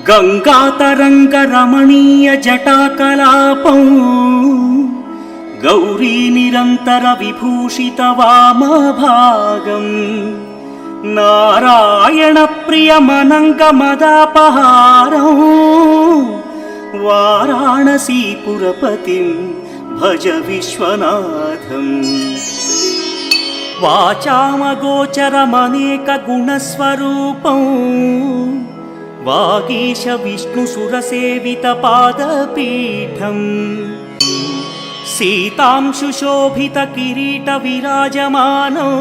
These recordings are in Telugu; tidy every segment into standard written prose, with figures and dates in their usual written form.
గంగాతరంగ రమణీయ జటాకలాపం గౌరీ నిరంతర విభూషిత వామభాగం నారాయణ ప్రియమనంగ మదాపహారం వారాణసీపురపతిం భజ విశ్వనాథం. వాచామగోచరమనేక గుణస్వరూపం వాగీశ విష్ణుసురసేవిత పాదపీఠం సీతాంశుశోభిత కిరీట విరాజమానం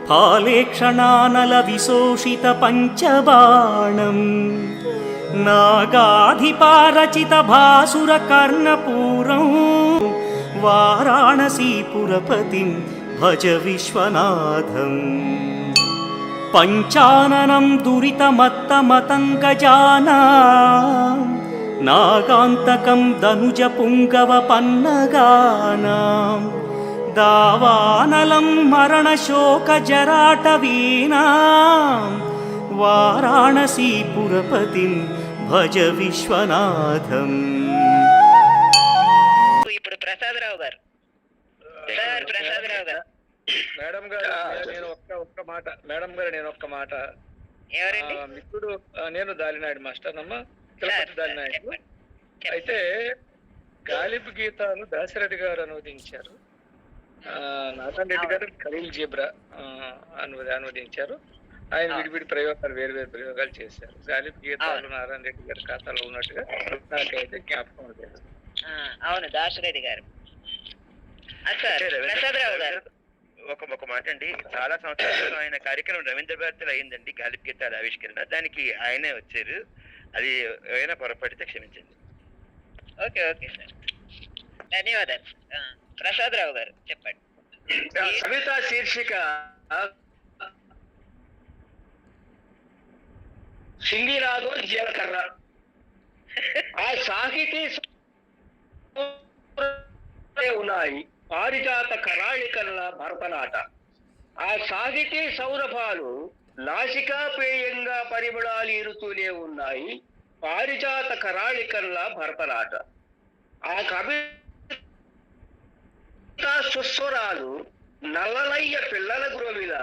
ఫాలేక్షణానల విశోషిత పంచబాణం నాగాధిపారచిత భాసుర కర్ణపూరం వారాణసీపురపతిం భజ విశ్వనాథం. పంచాననం దురితమత్తమతంగజానాం నాగాంతకం ధనుజ పుంగవ పన్నగానాం దావానలం మరణశోక జరాటవీనాం వారాణసీపురపతిం భజ విశ్వనాథం. ఇప్పుడు ప్రసాదరావు గారు. సార్ ప్రసాదరావు గారు. మేడం గారు నేను ఒక్క మాట ఎవరండి? మిత్రుడు నేను దాలినాయుడు మాస్టర్ అమ్మ, తిరుపతి దాలినాయుడు. అయితే గాలిబ్ గీతాలు దాశరెడ్డి గారు అనువదించారు, నారాయణ రెడ్డి గారు ఖలీల్ జీబ్రా అనువదించారు. ఆయన విడివిడి ప్రయోగాలు వేరు ప్రయోగాలు చేశారు. గాలిబ్ గీతాలు నారాయణ రెడ్డి గారి ఖాతాలో ఉన్నట్టుగా నాకైతే జ్ఞాపకం లేదు. అవును, దాశరెడ్డి గారు. ప్రసాదరావు గారు ఒక మాట అండి, చాలా సంవత్సరాలు ఆయన కార్యక్రమం రవీంద్ర భారతిలో అయిందండి గాలిబ్ గీతాల ఆవిష్కరణ. దానికి ఆయనే వచ్చారు. అది ఏమైనా పొరపడితే క్షమించండి. ఓకే ఓకే సార్, ధన్యవాదాలు. ప్రసాదరావు గారు చెప్పండి. కవిత శీర్షిక సింగినాథం జీలకర్ర. ఆ సాహితీ ఉన్నాయి పారిజాత కరాళికల భరతనాట. ఆ సాహితీ సౌరభాలు నాసికాపేయంగా పరిమళాలు ఇరుతూనే ఉన్నాయి పారిజాత కరాళికల భరతనాట. ఆ కవితా సుస్వరాలు నల్లలయ్య పిల్లల గురవిల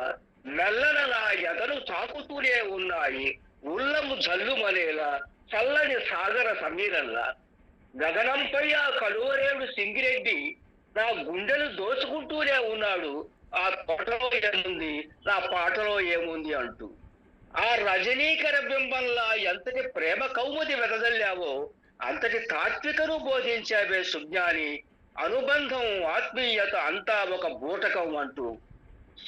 మెల్లన నా ఎదను తాకుతూనే ఉన్నాయి ఉల్లము జల్లుమనేలా చల్లని సాగర సమీరంలా. గగనంపై ఆ కలువరేడు సింగిరెడ్డి నా గుండెలు దోచుకుంటూనే ఉన్నాడు ఆ తోటలో ఏముంది నా పాటలో ఏముంది అంటూ. ఆ రజనీకర బింబంలా ఎంతటి ప్రేమ కౌముది వెదజల్లావో అంతటి తాత్వికను బోధించావే సుజ్ఞాని. అనుబంధం ఆత్మీయత అంతా ఒక బూటకం అంటూ.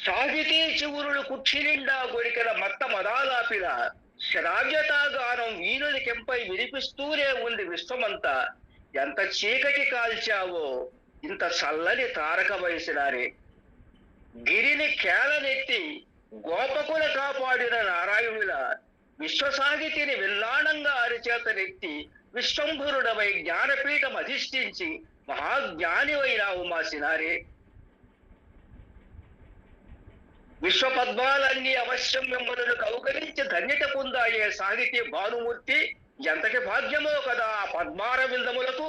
సాహితీ చివురులు కుక్షి నిండా గొరికిన మత్త మదాలాపిన శ్రావ్యతాగానం వీరుని కెంపై వినిపిస్తూనే ఉంది విశ్వమంతా. ఎంత చీకటి కాల్చావో ఇంత చల్లని తారక వయసినారే. గిరిని కేళనెత్తి గోపకుల కాపాడిన నారాయణుల విశ్వసాహితిని విల్లాణంగా అరిచేతనెత్తి విశ్వంభరుడవై జ్ఞానపీఠం అధిష్ఠించి మహాజ్ఞానివైనావు మా సినారే. విశ్వపద్మాలన్నీ అవశ్యం మిమ్మల్ని కౌగలించి ధన్యత పొందాయే సాహితీ భానుమూర్తి. ఎంతటి భాగ్యమో కదా ఆ పద్మార విందములకు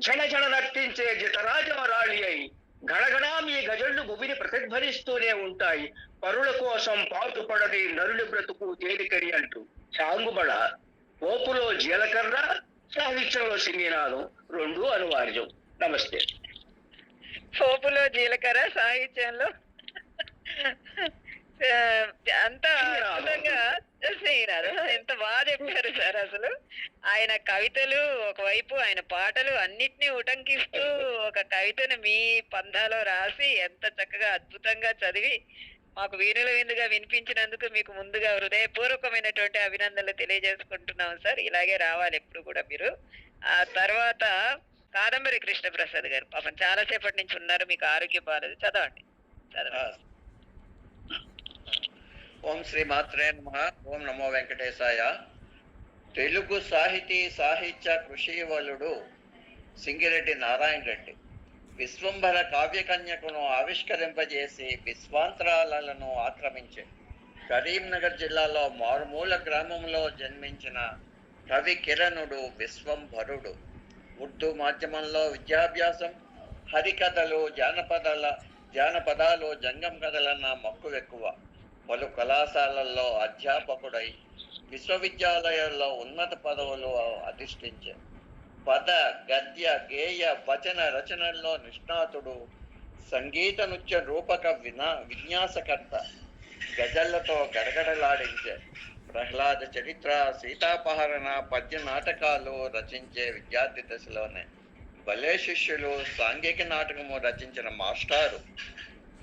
జన జన నర్తించే జితరాజమరాళి అయి గణగణా మీ గజళ్ళు భూమిని ప్రతిధ్వనిస్తూనే ఉంటాయి. పరుల కోసం పాటుపడని నరుని బ్రతుకు తేలికడి అంటూ. చాంగుబడ పోపులో జీలకర్ర, సాహిత్యంలో సింగినాదం రెండు అనివార్యం. నమస్తే. పోపులో జీలకర్ర, సాహిత్యంలో అంత అద్భుతంగా శ్రీనాథం. ఎంత బాగా చెప్పారు సార్. అసలు ఆయన కవితలు ఒకవైపు, ఆయన పాటలు అన్నిటినీ ఉటంకిస్తూ ఒక కవితను మీ పంధాలో రాసి ఎంత చక్కగా అద్భుతంగా చదివి మాకు వీణుల విందుగా వినిపించినందుకు మీకు ముందుగా హృదయపూర్వకమైనటువంటి అభినందనలు తెలియజేసుకుంటున్నాం సార్. ఇలాగే రావాలి ఎప్పుడు కూడా మీరు. ఆ తర్వాత కాదంబరి కృష్ణప్రసాద్ గారు పాపం చాలాసేపటి నుంచి ఉన్నారు, మీకు ఆరోగ్యం బాగాలేదు, చదవండి. ఓం శ్రీ మాత్రే నమః. ఓం నమో వెంకటేశాయ. తెలుగు సాహిత్య కృషివలుడు సింగిరెడ్డి నారాయణ రెడ్డి విశ్వంభర కావ్యకన్యకును ఆవిష్కరింపజేసి విశ్వాంతరాలను ఆక్రమించే కరీంనగర్ జిల్లాలో మారుమూల గ్రామంలో జన్మించిన కవి కిరణుడు విశ్వంభరుడు. ఉర్దూ మాధ్యమంలో విద్యాభ్యాసం, హరికథలు, జానపదాలు, జంగం కథలన్న మక్కువ ఎక్కువ. పలు కళాశాలల్లో అధ్యాపకుడై విశ్వవిద్యాలయాల్లో ఉన్నత పదవులు అధిష్ఠించే. పద, గద్య, గేయ, వచన రచనల్లో నిష్ణాతుడు. సంగీత నృత్య రూపక విన్యాసకర్త. గజళ్లతో గడగడలాడించే. ప్రహ్లాద చరిత్ర, సీతాపహరణ, పద్య నాటకాలు రచించే విద్యార్థి దశలోనే. భలే శిష్యులు, సాంఘిక నాటకము రచించిన మాస్టారు.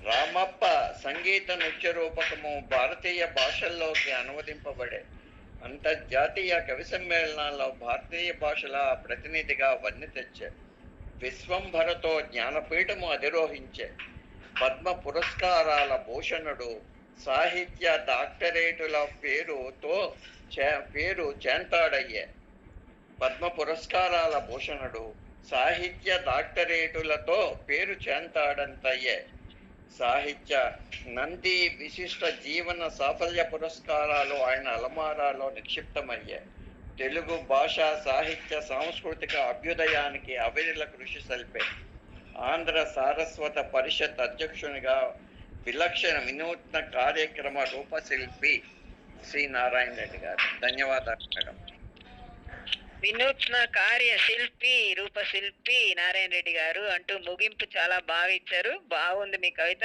రామప్ప సంగీత నృత్య రూపకము భారతీయ భాషల్లోకి అనువదింపబడే. అంతర్జాతీయ కవి సమ్మేళనాల్లో భారతీయ భాషల ప్రతినిధిగా వన్నె తెచ్చే. విశ్వంభరతో జ్ఞానపీఠము అధిరోహించే. పద్మ పురస్కారాల భూషణుడు. సాహిత్య డాక్టరేటుల పేరు చేంతాడయ్యే. పద్మ పురస్కారాల భూషణుడు. సాహిత్య డాక్టరేటులతో పేరు చేంతాడంతయ్యే. సాహిత్య నంది విశిష్ట జీవన సాఫల్య పురస్కారాలు ఆయన అలమారాలో నిక్షిప్తమయ్యాయి. తెలుగు భాష, సాహిత్య, సాంస్కృతిక అభ్యుదయానికి అవిరళ కృషి సల్పే. ఆంధ్ర సారస్వత పరిషత్ అధ్యక్షునిగా విలక్షణ వినూత్న కార్యక్రమ రూపశిల్పి శ్రీ నారాయణ రెడ్డి గారు. ధన్యవాదాలు మేడం. వినూత్న కార్యశిల్పి, రూపశిల్పి నారాయణ రెడ్డి గారు అంటూ ముగింపు చాలా బాగా ఇచ్చారు. బాగుంది మీ కవిత.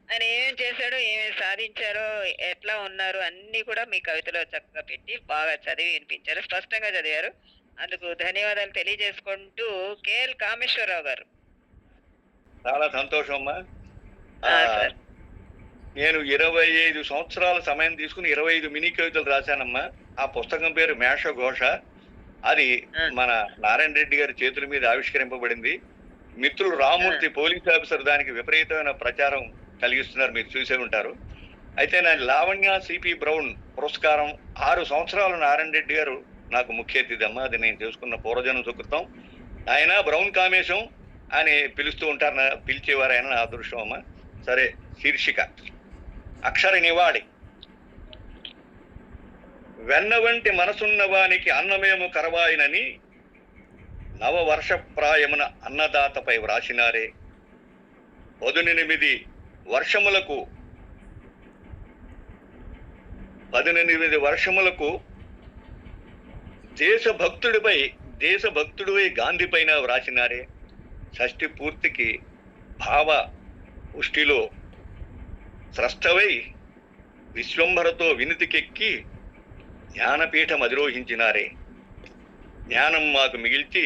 ఆయన ఏమేమి చేశాడో, ఏమేమి సాధించారో, ఎట్లా ఉన్నారు అన్ని కూడా మీ కవితలో చక్కగా పెట్టి బాగా చదివి వినిపించారు. స్పష్టంగా చదివారు. అందుకు ధన్యవాదాలు తెలియజేసుకుంటూ కేఎల్ కామేశ్వరరావు గారు. చాలా సంతోషం అమ్మా. సార్, నేను 25 సంవత్సరాల సమయం తీసుకుని 25 మినీ కవితలు రాశానమ్మా. ఆ పుస్తకం పేరు మేషఘోష. అది మన నారాయణ రెడ్డి గారి చేతుల మీద ఆవిష్కరింపబడింది. మిత్రులు రామూర్తి పోలీస్ ఆఫీసర్ దానికి విపరీతమైన ప్రచారం కలిగిస్తున్నారు, మీరు చూసే ఉంటారు. అయితే నా లావణ్య సిపి బ్రౌన్ పురస్కారం 6 సంవత్సరాలు నారాయణ రెడ్డి గారు నాకు ముఖ్య అతిథి. అది నేను చేసుకున్న పూర్వజన్మ సుకృతం. ఆయన బ్రౌన్ కామేశం అని పిలుస్తూ ఉంటారు, పిలిచేవారు ఆయన. నా అదృష్టం అమ్మ. సరే, శీర్షిక అక్షర నివాడి. వెన్న వంటి మనసున్న వానికి అన్నమేము కరవాయినని నవవర్షప్రాయమున అన్నదాతపై వ్రాసినారే. 18 వర్షములకు దేశభక్తుడిపై గాంధీ పైన వ్రాసినారే. షష్ఠి పూర్తికి భావ పుష్టిలో స్రష్టవై విశ్వంభరతో వినితికెక్కి జ్ఞానపీఠం అధిరోహించినారే. జ్ఞానం మాకు మిగిల్చి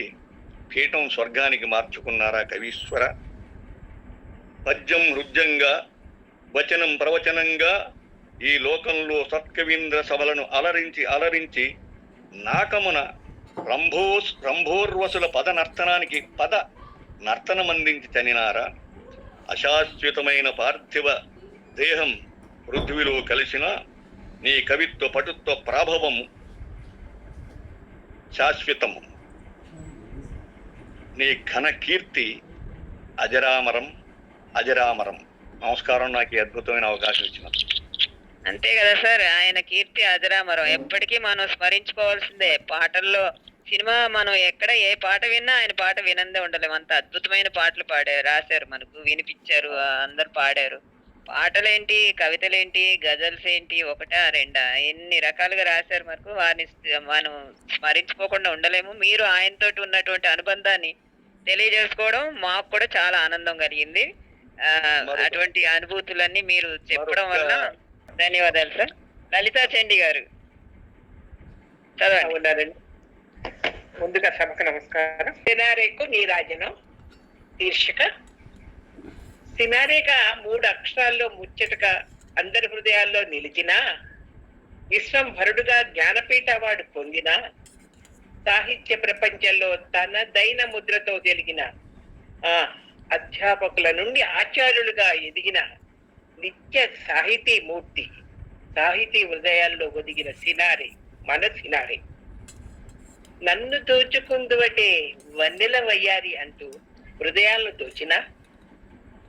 పీఠం స్వర్గానికి మార్చుకున్నారా కవీశ్వర. పద్యం హృద్యంగా, వచనం ప్రవచనంగా ఈ లోకంలో సత్కవీంద్ర సభలను అలరించి నాకమున రంభోర్వసుల పద నర్తనమందించి చనినారా. అశాశ్వతమైన పార్థివ దేహం పృథ్వీలో కలిసిన నీ కవిత్వ పటుత్వ ప్రాభవము శాశ్వతము. నీ ఘన కీర్తి అజరామరం. నమస్కారం, నాకు ఈ అద్భుతమైన అవకాశం ఇచ్చినందుకు. అంతే కదా సార్, ఆయన కీర్తి అజరామరం. ఎప్పటికీ మనం స్మరించుకోవాల్సిందే. పాటల్లో సినిమా మనం ఎక్కడ ఏ పాట విన్నా ఆయన పాట వినందే ఉండలేము. అంత అద్భుతమైన పాటలు రాశారు, మనకు వినిపించారు, అందరు పాడారు. పాటలేంటి, కవితలేంటి, గజల్స్ ఏంటి, ఒకటా రెండా, ఎన్ని రకాలుగా రాశారు మనకు. వారిని మనం స్మరించుకోకుండా ఉండలేము. మీరు ఆయనతో ఉన్నటువంటి అనుబంధాన్ని తెలియజేసుకోవడం మాకు కూడా చాలా ఆనందం కలిగింది. అటువంటి అనుభూతులన్నీ మీరు చెప్పడం వల్ల ధన్యవాదాలు సార్. లలితా చండి గారు చదవండి. ముందుగా సభకు నమస్కారం. సినారేకు నీరాజనం. శీర్షిక సినారేగా 3 అక్షరాల్లో ముచ్చటగా అందరి హృదయాల్లో నిలిచిన, విశ్వంభరుడుగా జ్ఞానపీఠ అవార్డు పొందిన, సాహిత్య ప్రపంచంలో తనదైన ముద్రతో తెలిగిన, అధ్యాపకుల నుండి ఆచార్యులుగా ఎదిగిన నిత్య సాహితీ మూర్తి, సాహితీ హృదయాల్లో ఒదిగిన సినారే, మన సినారే. నన్ను దోచుకుందువటే వన్నెల వయ్యారి అంటూ హృదయాలను దోచిన,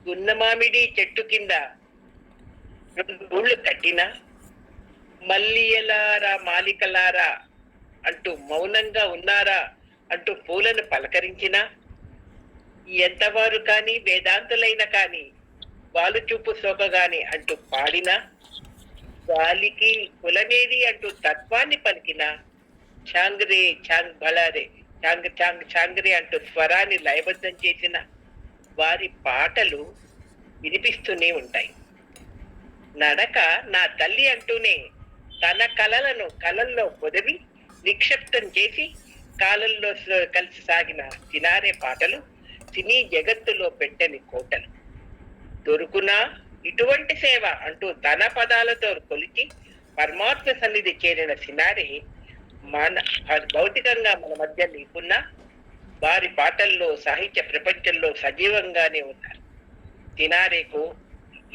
గున్నమామిడి చెట్టు కింద ఊళ్ళు కట్టిన, మల్లియలారా మాలికలారా అంటూ మౌనంగా ఉన్నారా అంటూ పూలను పలకరించినా, ఎంతవారు కాని వేదాంతులైన కాని వాళ్ళు చూపు సోకగాని అంటూ పాడినా, గాలికి కులమేది అంటూ తత్వాన్ని పలికినా, చాంగ్రే చాంగ్ బలారే చాంగ్ చాంగ్ చాంగ్రే అంటూ స్వరాన్ని లయబద్ధం చేసిన వారి పాటలు వినిపిస్తూనే ఉంటాయి. నడక నా తల్లి అంటూనే తన కలలను కలల్లో పొదివి నిక్షిప్తం చేసి కాలంలో కలిసి సాగిన సినారే పాటలు సినీ జగత్తులో పెట్టని కోటలు. దొరుకునా ఇటువంటి సేవ అంటూ తన పదాలతో కొలిచి పరమాత్మ సన్నిధి చేరిన సినారే మన భౌతికంగా మన మధ్య లేకున్నా వారి పాటల్లో సాహిత్య ప్రపంచంలో సజీవంగానే ఉన్నారు. సినారేకు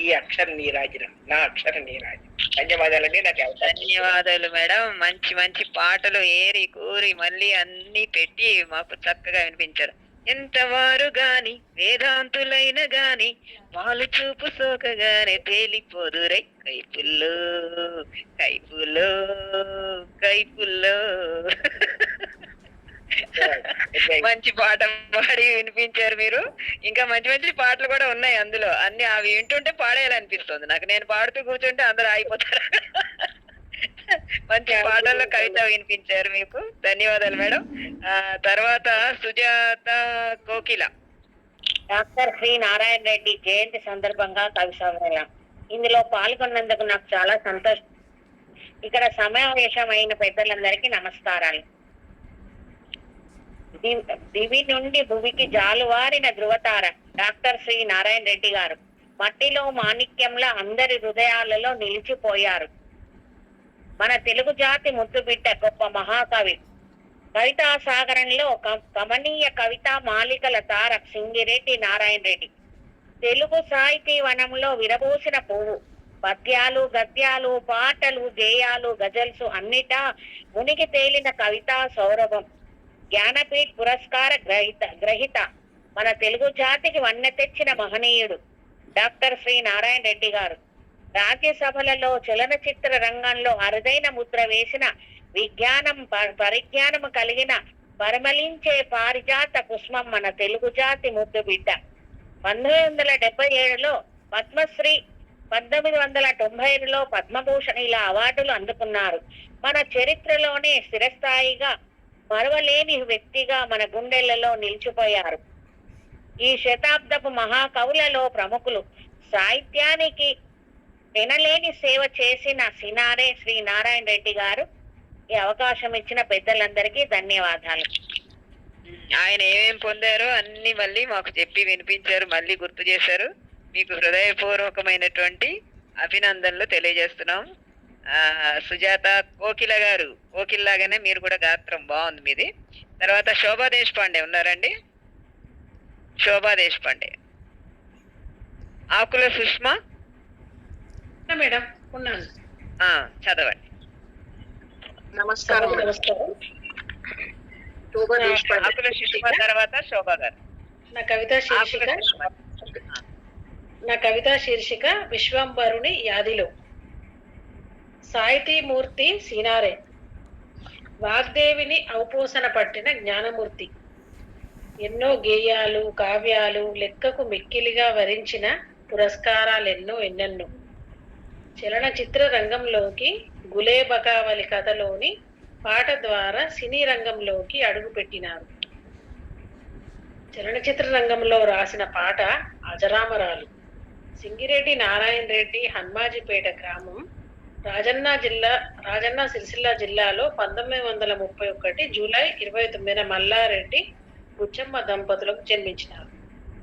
ఈ అక్షర నీరాజనం, నా అక్షర నీరాజనం. ధన్యవాదాలండి. నాకు ధన్యవాదాలు మేడం. మంచి మంచి పాటలు ఏరి కూరి మళ్ళీ అన్ని పెట్టి మాకు చక్కగా వినిపించారు. ఎంతవారు గాని వేదాంతులైన గాని వాళ్ళు చూపు సోకగానే తేలిపోదురై కైపుల్లో కైపుల్లో కైపుల్లో. మంచి పాట పాడి వినిపించారు మీరు. ఇంకా మంచి మంచి పాటలు కూడా ఉన్నాయి అందులో. అన్ని అవి వింటుంటే పాడేయాలనిపిస్తుంది నాకు. నేను పాడుతూ కూర్చుంటే అందరూ ఆగిపోతారు. మంచి పాటల్లో కవిత వినిపించారు. మీకు ధన్యవాదాలు మేడం. తర్వాత సుజాత కోకిల. డాక్టర్ శ్రీ నారాయణ రెడ్డి జయంతి సందర్భంగా కవి సమ్మేళనం. ఇందులో పాల్గొన్నందుకు నాకు చాలా సంతోషం. ఇక్కడ సమావేశమైన పెద్దలందరికీ నమస్కారాలు. దివి నుండి భువికి జాలువారిన ధృవతార డాక్టర్ శ్రీ నారాయణ రెడ్డి గారు మట్టిలో మాణిక్యంలా అందరి హృదయాలలో నిలిచిపోయారు. మన తెలుగు జాతి ముద్దుబిడ్డ గొప్ప మహాకవి. కవితా సాగరంలో కమనీయ కవితా మాలికల తార సింగిరెడ్డి నారాయణ రెడ్డి. తెలుగు సాహితీ వనంలో విరబూసిన పువ్వు. పద్యాలు గద్యాలు పాటలు గేయాలు గజల్స్ అన్నిటా మునిగి తేలిన కవితా సౌరభం. జ్ఞానపీఠ్ పురస్కార గ్రహీత మన తెలుగు జాతికి వన్నె తెచ్చిన మహనీయుడు డాక్టర్ శ్రీ నారాయణ రెడ్డి గారు. రాజ్యసభలలో చలనచిత్ర రంగంలో అరుదైన ముద్ర వేసిన పరిజ్ఞానము కలిగిన పరిమళించే పారిజాత పుష్పం మన తెలుగు జాతి ముద్దు బిడ్డ. 1977లో పద్మశ్రీ, 1992లో పద్మభూషణ్ ఇలా అవార్డులు అందుకున్నారు. మన చరిత్రలోనే స్థిరస్థాయిగా మరవలేని వ్యక్తిగా మన గుండెలలో నిలిచిపోయారు. ఈ శతాబ్దపు మహాకవులలో ప్రముఖులు. సాహిత్యానికి వినలేని సేవ చేసిన సినారే శ్రీ నారాయణ రెడ్డి గారు. ఈ అవకాశం ఇచ్చిన పెద్దలందరికీ ధన్యవాదాలు. ఆయన ఏమేం పొందారో అన్ని మళ్ళీ మాకు చెప్పి వినిపించారు, మళ్ళీ గుర్తు చేశారు. మీకు హృదయపూర్వకమైనటువంటి అభినందనలు తెలియజేస్తున్నాం. సుజాత కోకిల గారు, కోకిల్లాగానే మీరు కూడా గాత్రం బాగుంది మీది. తర్వాత శోభా దేశపాండే ఉన్నారండి. శోభా దేశపాండే. ఆకుల సుష్మా మేడం ఉన్నాను. చదవండి. నమస్కారం. ఆకుల సుష్మా తర్వాత శోభా గారు. నా కవితా శీర్షిక విశ్వంబరుని యాదిలో. సాహితీమూర్తి సినారే, వాగ్దేవిని ఔపోసన పట్టిన జ్ఞానమూర్తి. ఎన్నో గేయాలు కావ్యాలు లెక్కకు మిక్కిలిగా వరించిన పురస్కారాలెన్నో ఎన్నెన్నో. చలనచిత్ర రంగంలోకి గులేబకావలి కథలోని పాట ద్వారా సినీ రంగంలోకి అడుగుపెట్టినారు. చలనచిత్ర రంగంలో రాసిన పాట అజరామరాలు. సింగిరెడ్డి నారాయణ రెడ్డి హన్మాజిపేట గ్రామం, రాజన్న సిరిసిల్ల జిల్లాలో 1931 జూలై 29న మల్లారెడ్డి బుచ్చమ్మ దంపతులకు జన్మించినారు.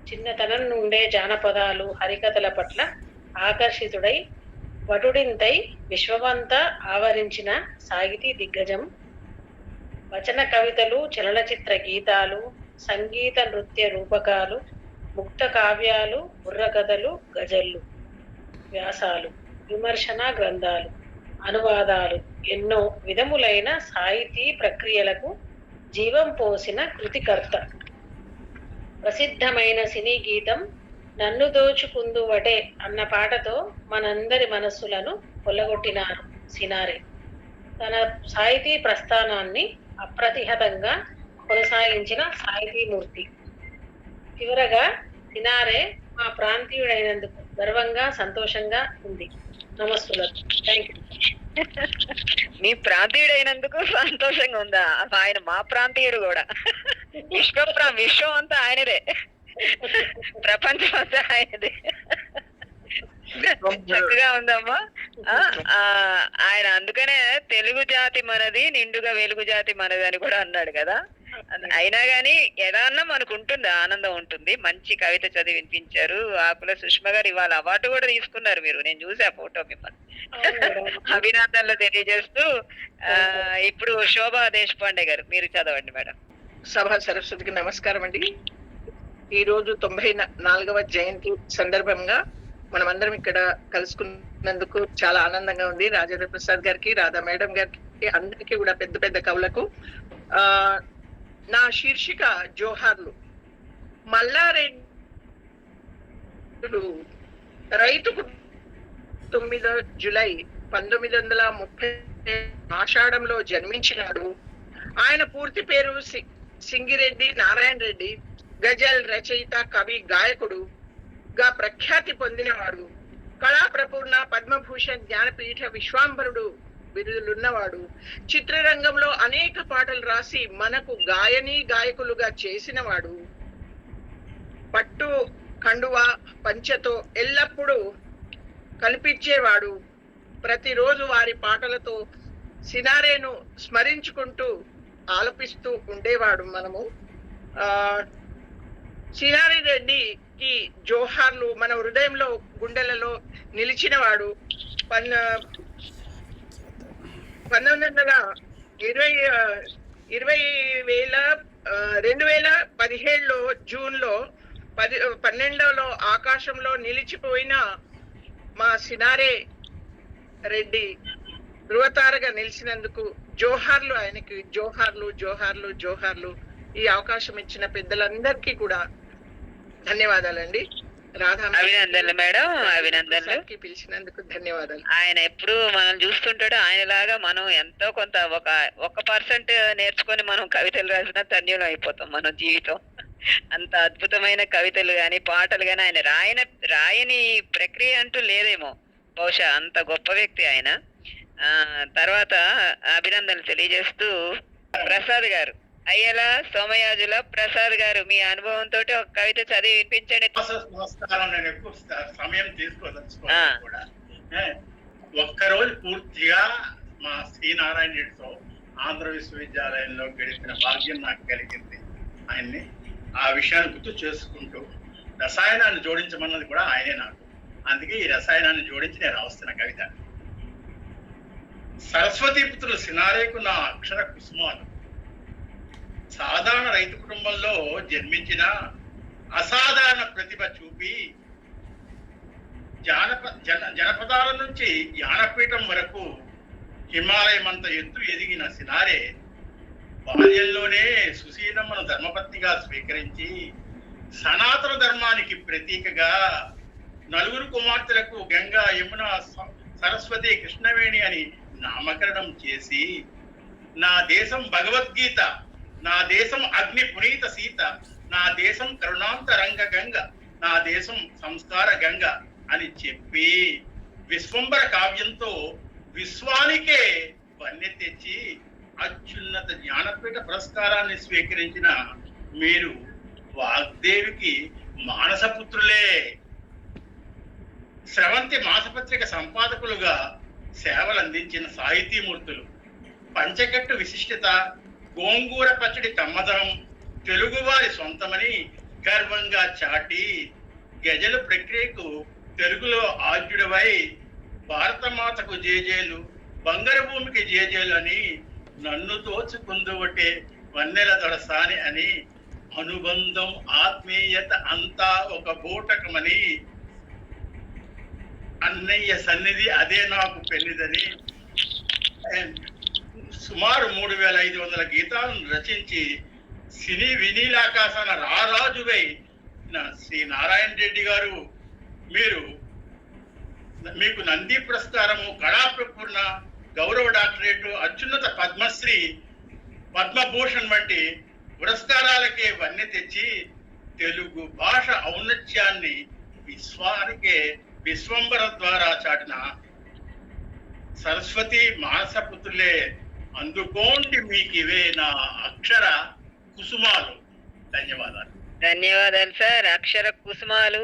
చిన్నతనం నుండే జానపదాలు హరికథల పట్ల ఆకర్షితుడై వటుడింతై విశ్వమంతా ఆవరించిన సాహితీ దిగ్గజం. వచన కవితలు, చలనచిత్ర గీతాలు, సంగీత నృత్య రూపకాలు, ముక్త కావ్యాలు, బుర్రకథలు, గజళ్ళు, వ్యాసాలు, విమర్శన గ్రంథాలు, అనువాదాలు, ఎన్నో విధములైన సాహితీ ప్రక్రియలకు జీవం పోసిన కృతికర్త. ప్రసిద్ధమైన సినీ గీతం నన్ను దోచుకుందువటే అన్న పాటతో మనందరి మనస్సులను కొల్లగొట్టినారు సినారే. తన సాహితీ ప్రస్థానాన్ని అప్రతిహతంగా కొనసాగించిన సాహితీమూర్తి. చివరగా సినారే మా ప్రాంతీయుడైనందుకు గర్వంగా సంతోషంగా ఉంది. నమస్సులతో. Thank you. మీ ప్రాంతీయుడైనందుకు సంతోషంగా ఉందా? ఆయన మా ప్రాంతీయుడు కూడా. విశ్వం అంతా ఆయనదే, ప్రపంచం అంతా ఆయనదే. చక్కగా ఉందమ్మా. ఆయన అందుకనే తెలుగు జాతి మనది, నిండుగా వెలుగు జాతి మనది అని కూడా అన్నాడు కదా. అయినా గానీ ఎలా అన్నా మనకు ఉంటుంది, ఆనందం ఉంటుంది. మంచి కవిత చదివి వినిపించారు. ఆకుల సుష్మ గారు ఇవాళ అవార్డు కూడా తీసుకున్నారు మీరు, నేను చూసా ఫోటో మిమ్మల్ని. అభినందనలు తెలియజేస్తూ ఇప్పుడు శోభా దేశపాండే గారు మీరు చదవండి మేడం. సభా సరస్వతికి నమస్కారం అండి. ఈ రోజు 94వ జయంతి సందర్భంగా మనమందరం ఇక్కడ కలుసుకున్నందుకు చాలా ఆనందంగా ఉంది. రాజేంద్ర ప్రసాద్ గారికి, రాధా మేడం గారికి, అందరికీ కూడా పెద్ద పెద్ద కవులకు నా శీర్షిక జోహార్లు. మల్లారెడ్డి రైతుకు 9 జూలై 1930 ఆషాఢంలో జన్మించినాడు. ఆయన పూర్తి పేరు సింగిరెడ్డి నారాయణ రెడ్డి. గజల్ రచయిత, కవి, గాయకుడుగా ప్రఖ్యాతి పొందినవాడు. కళాప్రపూర్ణ, పద్మభూషణ్, జ్ఞానపీఠ, విశ్వాంబరుడు బిరుదులున్నవాడు. చిత్రరంగంలో అనేక పాటలు రాసి మనకు గాయకులుగా చేసినవాడు. పట్టు కండువా పంచతో ఎల్లప్పుడూ కనిపించేవాడు. ప్రతిరోజు వారి పాటలతో సినారేను స్మరించుకుంటూ ఆలపిస్తూ ఉండేవాడు. మనము సినారి రెడ్డికి జోహార్లు మన హృదయంలో, గుండెలలో నిలిచినవాడు. 2017 జూన్లో 12లో ఆకాశంలో నిలిచిపోయిన మా సినారే రెడ్డి ధృవతారగా నిలిచినందుకు జోహార్లు ఆయనకి. జోహార్లు, జోహార్లు, జోహార్లు. ఈ అవకాశం ఇచ్చిన పెద్దలందరికీ కూడా ధన్యవాదాలండి. రాధా అభినందనలు మేడం, అభినందనలు. పిలిచినందుకు ధన్యవాదాలు. ఆయన ఎప్పుడు మనం చూస్తుంటాడు, ఆయనలాగా మనం ఎంతో కొంత 1% నేర్చుకొని మనం కవితలు రాసిన ధన్యులు అయిపోతాం మన జీవితం. అంత అద్భుతమైన కవితలు గాని, పాటలు గాని ఆయన రాయని ప్రక్రియ అంటూ లేదేమో బహుశా. అంత గొప్ప వ్యక్తి ఆయన. తర్వాత అభినందనలు తెలియజేస్తూ ప్రసాద్ గారు, అయ్యల సోమయాజుల ప్రసాద్ గారు మీ అనుభవంతో ఒక కవిత చదివి వినిపించండి. నమస్కారం. నేను ఎక్కువ సమయం తీసుకోదలుచుకోవాలి కూడా. ఒక్కరోజు పూర్తిగా మా శ్రీనారాయణ రెడ్డితో ఆంధ్ర విశ్వవిద్యాలయంలో గడిపిన భాగ్యం నాకు కలిగింది. ఆయన్ని ఆ విషయాన్ని గుర్తు చేసుకుంటూ రసాయనాన్ని జోడించమన్నది కూడా ఆయనే నాకు. అందుకే ఈ రసాయనాన్ని జోడించి నేను రాస్తున్న కవిత. సరస్వతి పుత్రులు సినారేకు నా అక్షర కుసుమాలు. సాధారణ రైతు కుటుంబంలో జన్మించిన అసాధారణ ప్రతిభ చూపి జనపదాల నుంచి జ్ఞానపీఠం వరకు హిమాలయం అంత ఎత్తు ఎదిగిన సినారే బాల్యంలోనే సుశీలమ్మను ధర్మపత్నిగా స్వీకరించి సనాతన ధర్మానికి ప్రతీకగా 4 కుమార్తెలకు గంగా, యమున, సరస్వతి, కృష్ణవేణి అని నామకరణం చేసి నా దేశం భగవద్గీత, నా దేశం అగ్ని పునీత సీత, నా దేశం కరుణాంతరంగ గంగ, నా దేశం సంస్కార గంగ అని చెప్పి విశ్వంబర కావ్యంతో విశ్వానికే వన్నె తెచ్చి అత్యున్నత జ్ఞానపీఠ పురస్కారాన్ని స్వీకరించిన మీరు వాగ్దేవికి మానసపుత్రులే. స్రవంతి మాసపత్రిక సంపాదకులుగా సేవలు అందించిన సాహితీమూర్తులు. పంచకట్టు విశిష్టత, గోంగూర పచ్చడి కమ్మదనం తెలుగువారి సొంతమని గర్వంగా చాటి గజల ప్రక్రియకు తెలుగులో ఆద్యుడవై భారతమాతకు జేజేలు, బంగారు భూమికి జేజేలు అని నన్ను తోచుకుందువటే వన్నెల దొరసాని అని అనుబంధం, ఆత్మీయత అంతా ఒక బూటకమని అన్నయ్య సన్నిధి అదే నాకు పెళ్లిదని సుమారు 3500 గీతాలను రచించి సినీ వినీలాకాశాన రారాజువై శ్రీ నారాయణ రెడ్డి గారు మీకు నంది పురస్కారము, కళాప్రపూర్ణ, గౌరవ డాక్టరేట్, అత్యున్నత పద్మశ్రీ, పద్మభూషణ్ వంటి పురస్కారాలకే వన్నె తెచ్చి తెలుగు భాష ఔన్నత్యాన్ని విశ్వానికే విశ్వంబర ద్వారా చాటిన సరస్వతి మానసపుత్రులే, అందుకోండి మీకివే నా అక్షర కుసుమాలు. ధన్యవాదాలు. ధన్యవాదాలు సార్. అక్షర కుసుమాలు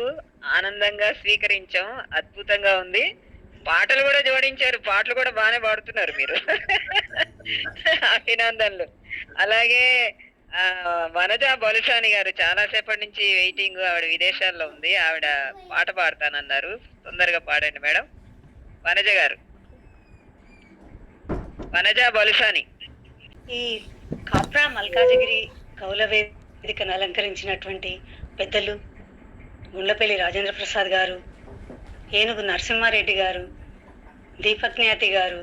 ఆనందంగా స్వీకరించాం. అద్భుతంగా ఉంది. పాటలు కూడా జోడించారు. పాటలు కూడా బాగానే పాడుతున్నారు మీరు. అభినందనలు. అలాగే వనజ బలుసాని గారు చాలా సేపటి నుంచి వెయిటింగ్. ఆవిడ విదేశాల్లో ఉంది. ఆవిడ పాట పాడతానన్నారు. తొందరగా పాడండి మేడం. వనజ గారు. వనజ బలుసాని. ఈ కాప్రా మల్కాజగిరి కౌల వేదికను అలంకరించినటువంటి పెద్దలు గుండ్లపల్లి రాజేంద్ర ప్రసాద్ గారు, ఏనుగు నరసింహారెడ్డి గారు, దీపజ్ఞాతి గారు,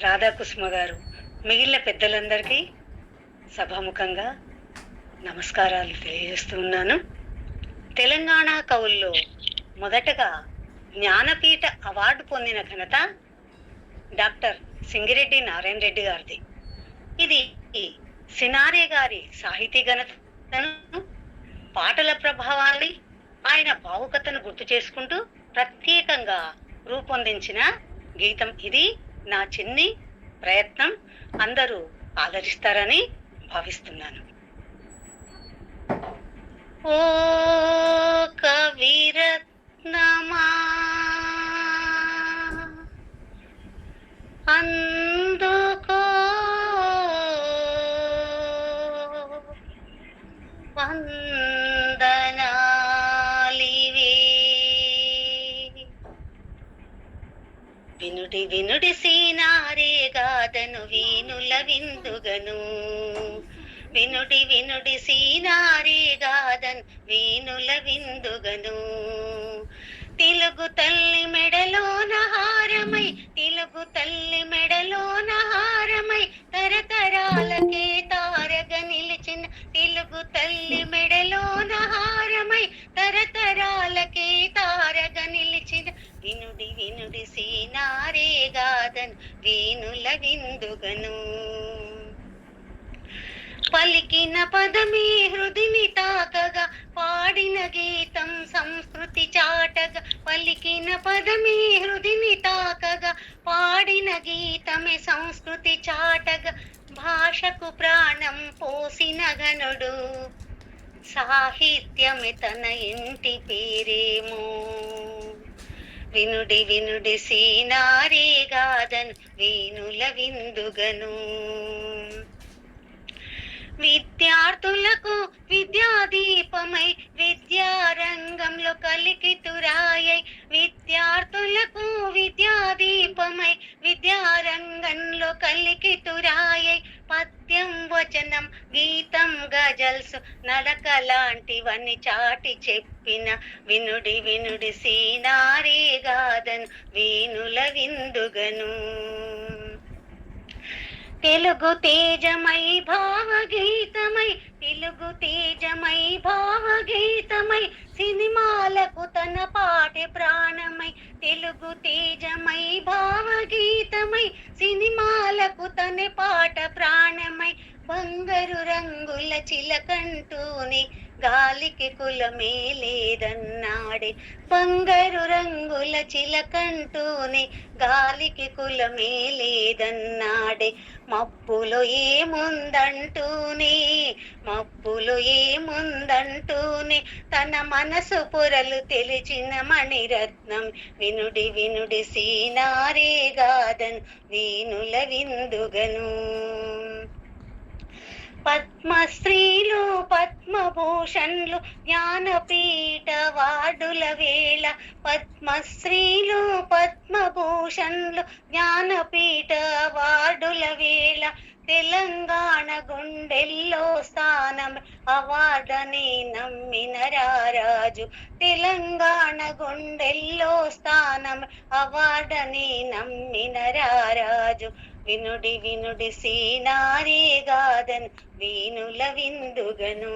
రాధాకుసుమ గారు, మిగిలిన పెద్దలందరికీ సభాముఖంగా నమస్కారాలు తెలియజేస్తున్నాను. తెలంగాణ కవుల్లో మొదటగా జ్ఞానపీఠ అవార్డు పొందిన ఘనత డాక్టర్ సింగిరెడ్డి నారాయణ రెడ్డి గారిది. ఇది సినారే గారి సాహితీ ఘనతను, పాటల ప్రభావాన్ని, ఆయన భావుకతను గుర్తు చేసుకుంటూ ప్రత్యేకంగా రూపొందించిన గీతం ఇది. నా చిన్ని ప్రయత్నం అందరూ ఆదరిస్తారని భావిస్తున్నాను. ఓ కవిరత్నమా అందుకో వందనాలివే, వినుడి వినుడి సీనారే గాదను వీనుల విందుగను, వినుడి వినుడి సీనారే గాదను వీనుల విందుగను, తెలుగు తల్లి మెడలోన హారమై, తెలుగు తల్లి మెడలోన హారమై, తరతరాలకే తారగా నిలిచిన తెలుగు తల్లి మెడలోన హారమై, తరతరాలకే తారగా నిలిచిన, వినుడి వినుడి సీనారే గాదన్ వీనుల విందుగను, పలికిన పదమే హృదిని తాకగా, పాడిన గీతం సంస్కృతి చాటగా, పలికిన పదమే హృదిని తాకగా, పాడిన గీతమే సంస్కృతి చాటగా, భాషకు ప్రాణం పోసిన గనుడు సాహిత్యమే తన ఇంటి పేరేమో, వినుడి వినుడి సీనారే గాదన్ వీనుల విందుగను, విద్యార్థులకు విద్యాదీపమై విద్యారంగంలో కలికితురాయై, విద్యార్థులకు విద్యాదీపమై విద్యారంగంలో కలికితురాయై, పద్యం వచనం గీతం గజల్స్ నడక లాంటివన్నీ చాటి చెప్పిన, వినుడి వినుడి సీనారే గాదన్ వీనుల విందుగను, తెలుగు తేజమై భావగీతమై, తెలుగు తేజమై భావగీతమై, సినిమాలకు తన పాటే ప్రాణమై, తెలుగు తేజమై భావగీతమై, సినిమాలకు తన పాట ప్రాణమై, బంగారు రంగుల చిలకంటూని గాలికి కులమే లేదన్నాడే, బంగారు రంగుల చిలకంటూని గాలికి కులమే లేదన్నాడే, మబ్బులో ఏముందంటూనే, మబ్బులో ఏముందంటూనే, తన మనసు పొరలు తెలిచిన మణిరత్నం, వినుడి వినుడి సీనారే గాదన్ వీనుల విందుగను, పద్మశ్రీలు పద్మభూషణ్లు జ్ఞానపీఠ వార్డుల వేళ, పద్మశ్రీలు పద్మభూషణ్లు జ్ఞానపీఠ వార్డుల వేళ, తెలంగాణ గుండెల్లో స్థానం అవార్డని నమ్మిన రారాజు, తెలంగాణ గుండెల్లో స్థానం అవార్డని నమ్మిన రారాజు, వినుడి వినుడి సీనారే గాదన్ వీనుల విందుగను,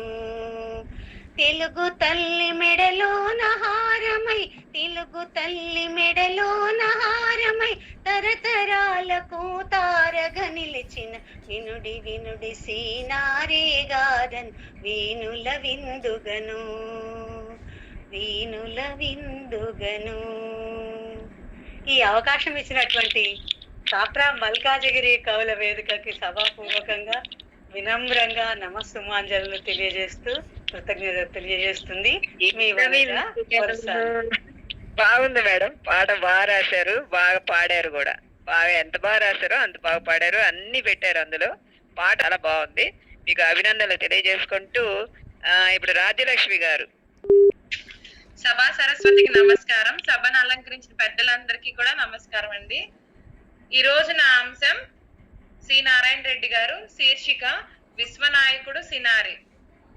తెలుగు తల్లి మెడలోన హారమై, తెలుగు తల్లి మెడలోన హారమై, తరతరాలకు తారగా నిలిచిన వినుడి వినుడి సీనారే గాథను, వీణుల విందుగను, వీణుల విందుగను. ఈ అవకాశం ఇచ్చినటువంటి సాప్రా మల్కాజిగిరి కవుల వేదికకి సభాపూర్వకంగా వినమ్రంగా నమస్సుమాంజలు తెలియజేస్తూ కృతజ్ఞతలు తెలియజేస్తుంది మీ వనిత వరసాని. బాగుంది మేడం, పాట బాగా రాశారు, బాగా పాడారు కూడా. బాగా ఎంత బాగా రాశారో అంత బాగా పాడారు, అన్ని పెట్టారు అందులో. పాట చాలా బాగుంది, మీకు అభినందనలు తెలియజేసుకుంటూ ఇప్పుడు రాజ్యలక్ష్మి గారు. సభా సరస్వతికి నమస్కారం. సభను అలంకరించిన పెద్దలందరికీ కూడా నమస్కారం అండి. ఈ రోజు నా అంశం సి నారాయణ రెడ్డి గారు, శీర్షిక విశ్వనాయకుడు సినారి.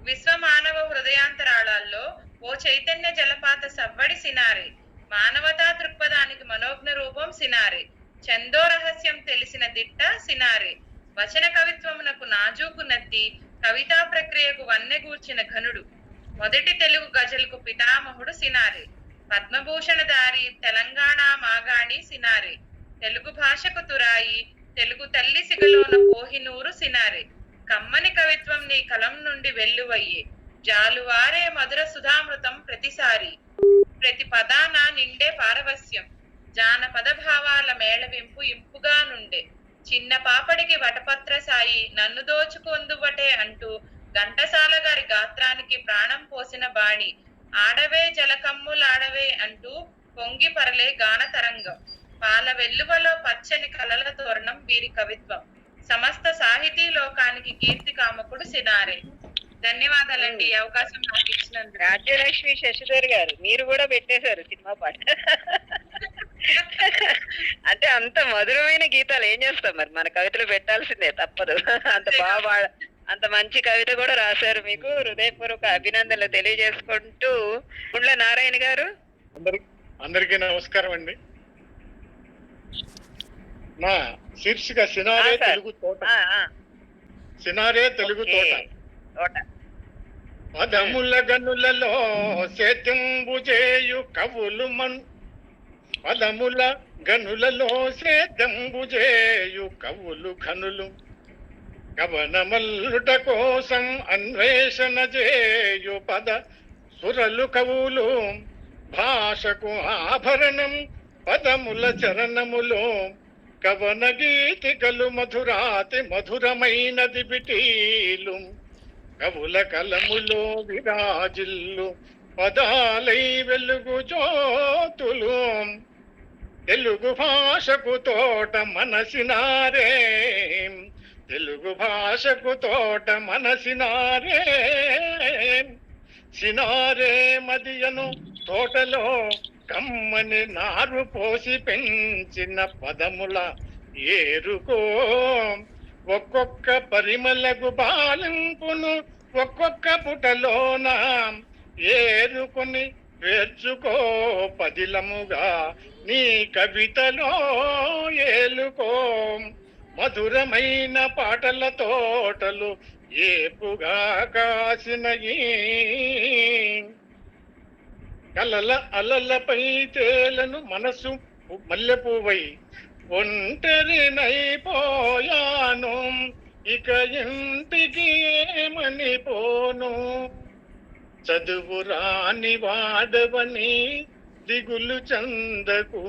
విశ్వ మానవ హృదయాంతరాళాల్లో ఓ చైతన్య జలపాత సవ్వడి సినారి, మానవతా దృక్పథానికి మనోజ్ఞ రూపం సినారి, చందో రహస్యం తెలిసిన దిట్ట సినారి, వచన కవిత్వమునకు నాజూకు నద్ది, కవితా ప్రక్రియకు వన్నెగూర్చిన ఘనుడు, మొదటి తెలుగు గజల్కు పితామహుడు సినారి, పద్మభూషణ దారి తెలంగాణ మాగాణి సినారి, తెలుగు భాషకు తురాయి, తెలుగు తల్లి సిగలోన కోహినూరు సినారి, కమ్మని కవిత్వం నీ కలం నుండి వెల్లువయ్యే, జాలువారే మధుర సుధామృతం ప్రతిసారి, ప్రతి పదాన నిండే పారవస్యం, జానపద భావాల మేళవింపు ఇంపుగా నుండే, చిన్న పాపడికి వటపత్ర సాయి నన్ను దోచుకొందువటే అంటూ ఘంటసాల గారి గాత్రానికి ప్రాణం పోసిన బాణి, ఆడవే జలకమ్ములాడవే అంటూ పొంగి పరలే గాన తరంగం, పాల వెల్లువలో పచ్చని కలల తోరణం వీరి కవిత్వం, సమస్త సాహితీ లోకానికి కీర్తి కామకుడు సినారే. ధన్యవాదాలండి ఈ అవకాశం నాకు ఇచ్చినందుకు. రాజ్యలక్ష్మి శశిధర్ గారు, మీరు కూడా పెట్టేశారు సినిమా పాట. అంటే అంత మధురమైన గీతాలు ఏం చేస్తాం మరి, మన కవితలు పెట్టాల్సిందే, తప్పదు. అంత మంచి కవిత కూడా రాశారు, మీకు హృదయపూర్వక అభినందనలు తెలియజేసుకుంటూ గుండ్ల నారాయణ గారు. అందరికీ నమస్కారం అండి. మా శీర్షిక సినారే తెలుగు తోట. సినారే తెలుగు తోట. పదముల గనులలో సేద్యంబు చేయు కవులు పదముల గనులలో సేద్యంబు చేయు కవులు ఘనులు, కవనమల్లుట కోసం అన్వేషణ చేయు పద సురలు కవులు, భాషకు ఆభరణం పదముల చరణములో, కవన గీతికలు మధురాతి మధురమైనది బిటీలు, కవుల కలములో విరాజిల్లు పదాలై వెలుగు జ్యోతులు, తెలుగు భాషకు తోట మనసినారే, తెలుగు భాషకు తోట మనసినారే, సినారే మదియను తోటలో కమ్మని నారు పోసి పెంచిన పదముల ఏరుకో, ఒక్కొక్క పరిమళకు బాలింపును ఒక్కొక్క పుటలోన ఏరుకొని పేర్చుకో, పదిలముగా నీ కవితలో ఏలుకో, మధురమైన పాటల తోటలు ఏపుగా కాసినయి, కలల అలలపై తేలను మనసు మల్లెపువై, ఒంటరినైపోయాను ఇక ఇంటికి ఏమని పోను, చదువు రాని వాడవని దిగులు చందకు,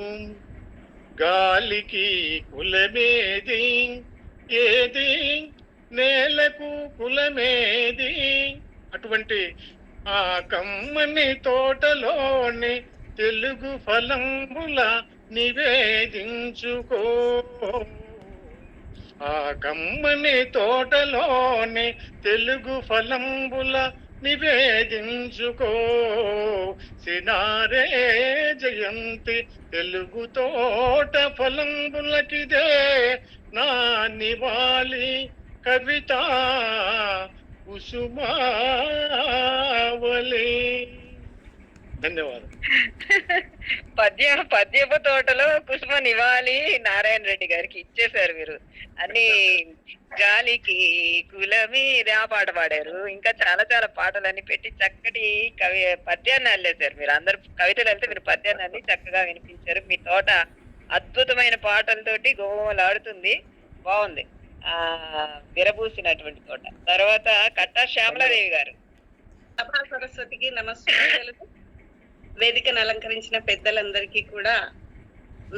గాలికి కులమేది ఏది నేలకు కులమేది. అటువంటి ఆ కమ్మని తోటలోని తెలుగు ఫలంబుల నివేదించుకో, ఆ కమ్మని తోటలోని తెలుగు ఫలంబుల నివేదించుకో, సినారే జయంతి తెలుగు తోట ఫలంబులకిదే నా నివాళి కవిత కుసుమావళి. ధన్యవాదాలు. పద్యపు తోటలో కుసుమ నివాళి నారాయణ రెడ్డి గారికి ఇచ్చేశారు మీరు. అన్ని గాలికి కులమీద ఆ పాట పాడారు. ఇంకా చాలా చాలా పాటలన్నీ పెట్టి చక్కటి పద్యాన్ని అల్లేశారు. మీరు అందరు కవితలు వెళ్తే మీరు పద్యాన్ని అల్లి చక్కగా వినిపించారు. మీ తోట అద్భుతమైన పాటలతోటి గోలాడుతుంది. బాగుంది. విరబూసినటువంటి తోట. తర్వాత కట్టా శ్యామలాదేవి గారు. సభా సరస్వతికి నమస్కారాలు. వేదికను అలంకరించిన పెద్దలందరికీ కూడా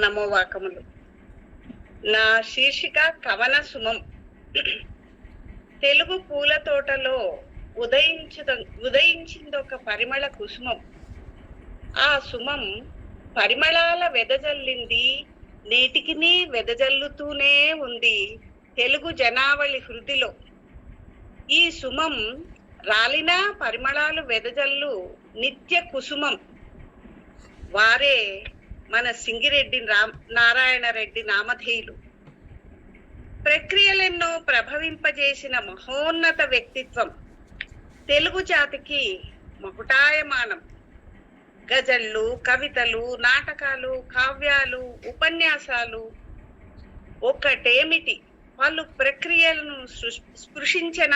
నమోవాకములు. నా శీర్షిక కవన సుమం. తెలుగు పూల తోటలో ఉదయించిందొక పరిమళ కుసుమం. ఆ సుమం పరిమళాల వెదజల్లింది, నేటికిని వెదజల్లుతూనే ఉంది తెలుగు జనావళి హృదిలో. ఈ సుమం రాలిన పరిమళాలు వెదజల్లు నిత్య కుసుమం. వారే మన సింగిరెడ్డి నారాయణ రెడ్డి నామధేయులు. ప్రక్రియలెన్నో ప్రభవింపజేసిన మహోన్నత వ్యక్తిత్వం. తెలుగు జాతికి మకుటాయమానం. గజళ్ళు, కవితలు, నాటకాలు, కావ్యాలు, ఉపన్యాసాలు ఒక్కటేమిటి పలు ప్రక్రియలను స్పృశించిన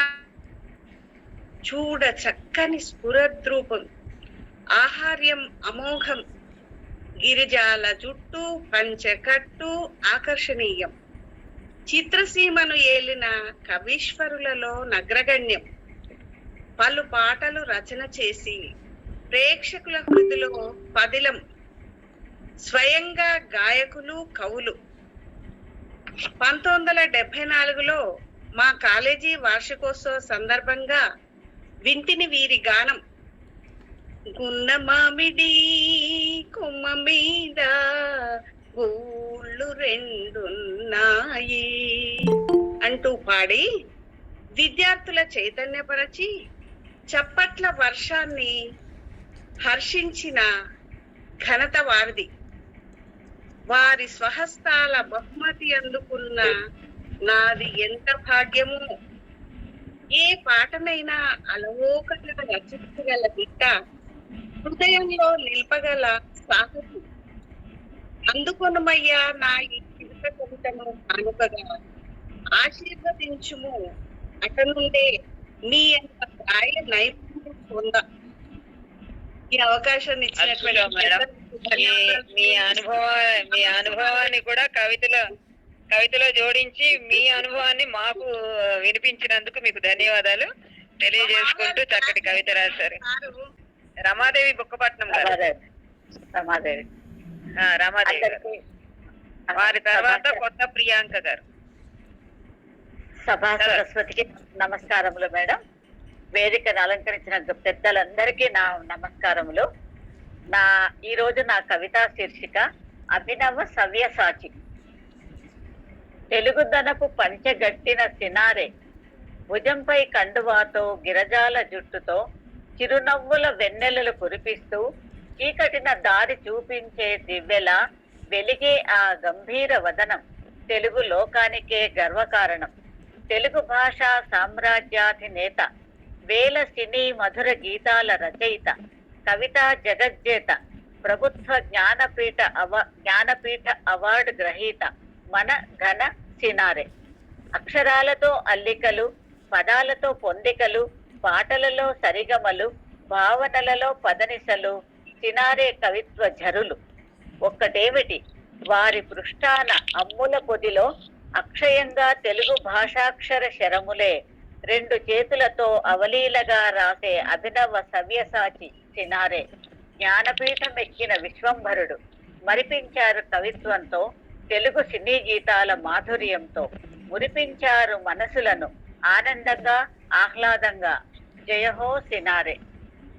చూడ చక్కని స్ఫురద్రూపం. ఆహార్యం అమోఘం. గిరిజాల జుట్టు, పంచకట్టు ఆకర్షణీయం. చిత్రసీమను ఏలిన కవీశ్వరులలో నగ్రగణ్యం. పలు పాటలు రచన చేసి ప్రేక్షకుల హృదిలో పదిలం. స్వయంగా గాయకులు, కవులు. 1974లో మా కాలేజీ వార్షికోత్సవ సందర్భంగా వింటిని వీరి గానం. గున్న మామిడి కొమ్మ మీద గూళ్ళు రెండున్నాయి అంటూ పాడి విద్యార్థుల చైతన్యపరచి చప్పట్ల వర్షాన్ని హర్షించిన ఘనత వారిది. వారి స్వహస్తాల బహుమతి అందుకున్న నాది ఎంత భాగ్యమో. ఏ పాటనైనా అలవోకగా రచించగల బిడ్డ, హృదయంలో నిల్పగల సాహసి. అందుకొనుమయ్యా నా ఈ చిరుత కవితను కానుకగా, ఆశీర్వదించుము అటనుండే మీ అంత ప్రాయ నైపుణ్యం పొంద. ఈ అవకాశాన్ని ఇచ్చినటువంటి మీ అనుభవాన్ని కూడా కవితలో జోడించి మీ అనుభవాన్ని మాకు వినిపించినందుకు మీకు ధన్యవాదాలు తెలియజేసుకుంటూ చక్కటి కవిత రాశారు. రమాదేవి బుక్కపట్నం గారు. రమాదేవి గారు. వారి తర్వాత కొత్త ప్రియాంక గారు. సభా సరస్వతికి నమస్కారములు మేడం. వేదికను అలంకరించిన పెద్దలందరికీ నా నమస్కారములు. ఈ రోజు నా కవితా శీర్షిక అభినవ సవ్యసాచి. తెలుగుదనపు పంచగట్టిన సినారే, భుజంపై కండువాతో గిరజాల జుట్టుతో చిరునవ్వుల వెన్నెలలు కురిపిస్తూ చీకటిన దారి చూపించే దివ్యలా వెలిగే ఆ గంభీర వదనం తెలుగు లోకానికే గర్వకారణం. తెలుగు భాషా సామ్రాజ్యాధినేత, వేల సినీ మధుర గీతాల రచయిత, కవితా జగజ్జేత, ప్రభుత్వ జ్ఞానపీఠ అవార్డు గ్రహీత మన ఘన సినారే. అక్షరాలతో అల్లికలు, పదాలతో పొందికలు, పాటలలో సరిగమలు, భావనలలో పదనిసలు సినారే కవిత్వ ఝరులు. ఒక్కటేమిటి, వారి పృష్ఠాన అమ్ముల పొదిలో అక్షయంగా తెలుగు భాషాక్షర శరములే రెండు చేతులతో అవలీలగా రాసే అభినవ సవ్యసాచి సినారే. జ్ఞానపీఠమెక్కిన విశ్వంభరుడు. మరిపించారు కవిత్వంతో, తెలుగు సినీ గీతాల మాధుర్యంతో. మురిపించారు మనసులను ఆనందంగా, ఆహ్లాదంగా. జయహో సినారే.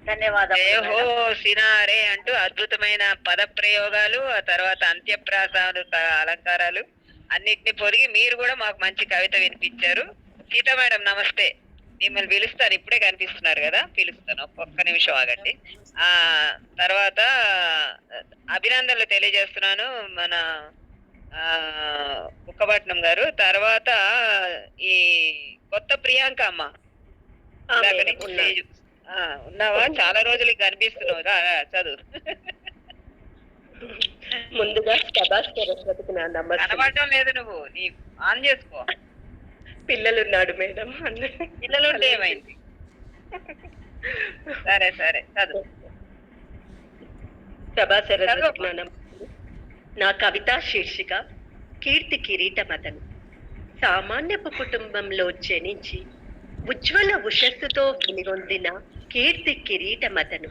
ధన్యవాదాలు. జయహో సినారే అంటూ అద్భుతమైన పద ప్రయోగాలు, ఆ తర్వాత అంత్యప్రాసాలు, అలంకారాలు అన్నిటిని పొరిగి మీరు కూడా మాకు మంచి కవిత వినిపించారు. సీత మేడం నమస్తే. మిమ్మల్ని పిలుస్తాను, ఇప్పుడే కనిపిస్తున్నారు కదా, పిలుస్తాను. ఒక్క నిమిషం ఆగండి. తర్వాత అభినందనలు తెలియజేస్తున్నాను మన బుక్కపట్నం గారు. తర్వాత ఈ కొత్త ప్రియాంక అమ్మ ఉన్నావా? చాలా రోజులకి కనిపిస్తున్నావు, చదువు. ముందుగా సభా సరస్వతికి నా నమస్కారం. కనబడటం లేదు, నువ్వు నీ ఆన్ చేసుకో. పిల్లలున్నాడు మేడం. పిల్లలుంటే ఏమైంది? సరే సరే చదువు. సభా సరస్వతికి నా కవితా శీర్షిక కీర్తి కిరీటమతను. సామాన్యపు కుటుంబంలో జనించి ఉజ్వల ఉషస్సుతో వెలుగొందిన కీర్తి కిరీటమతను.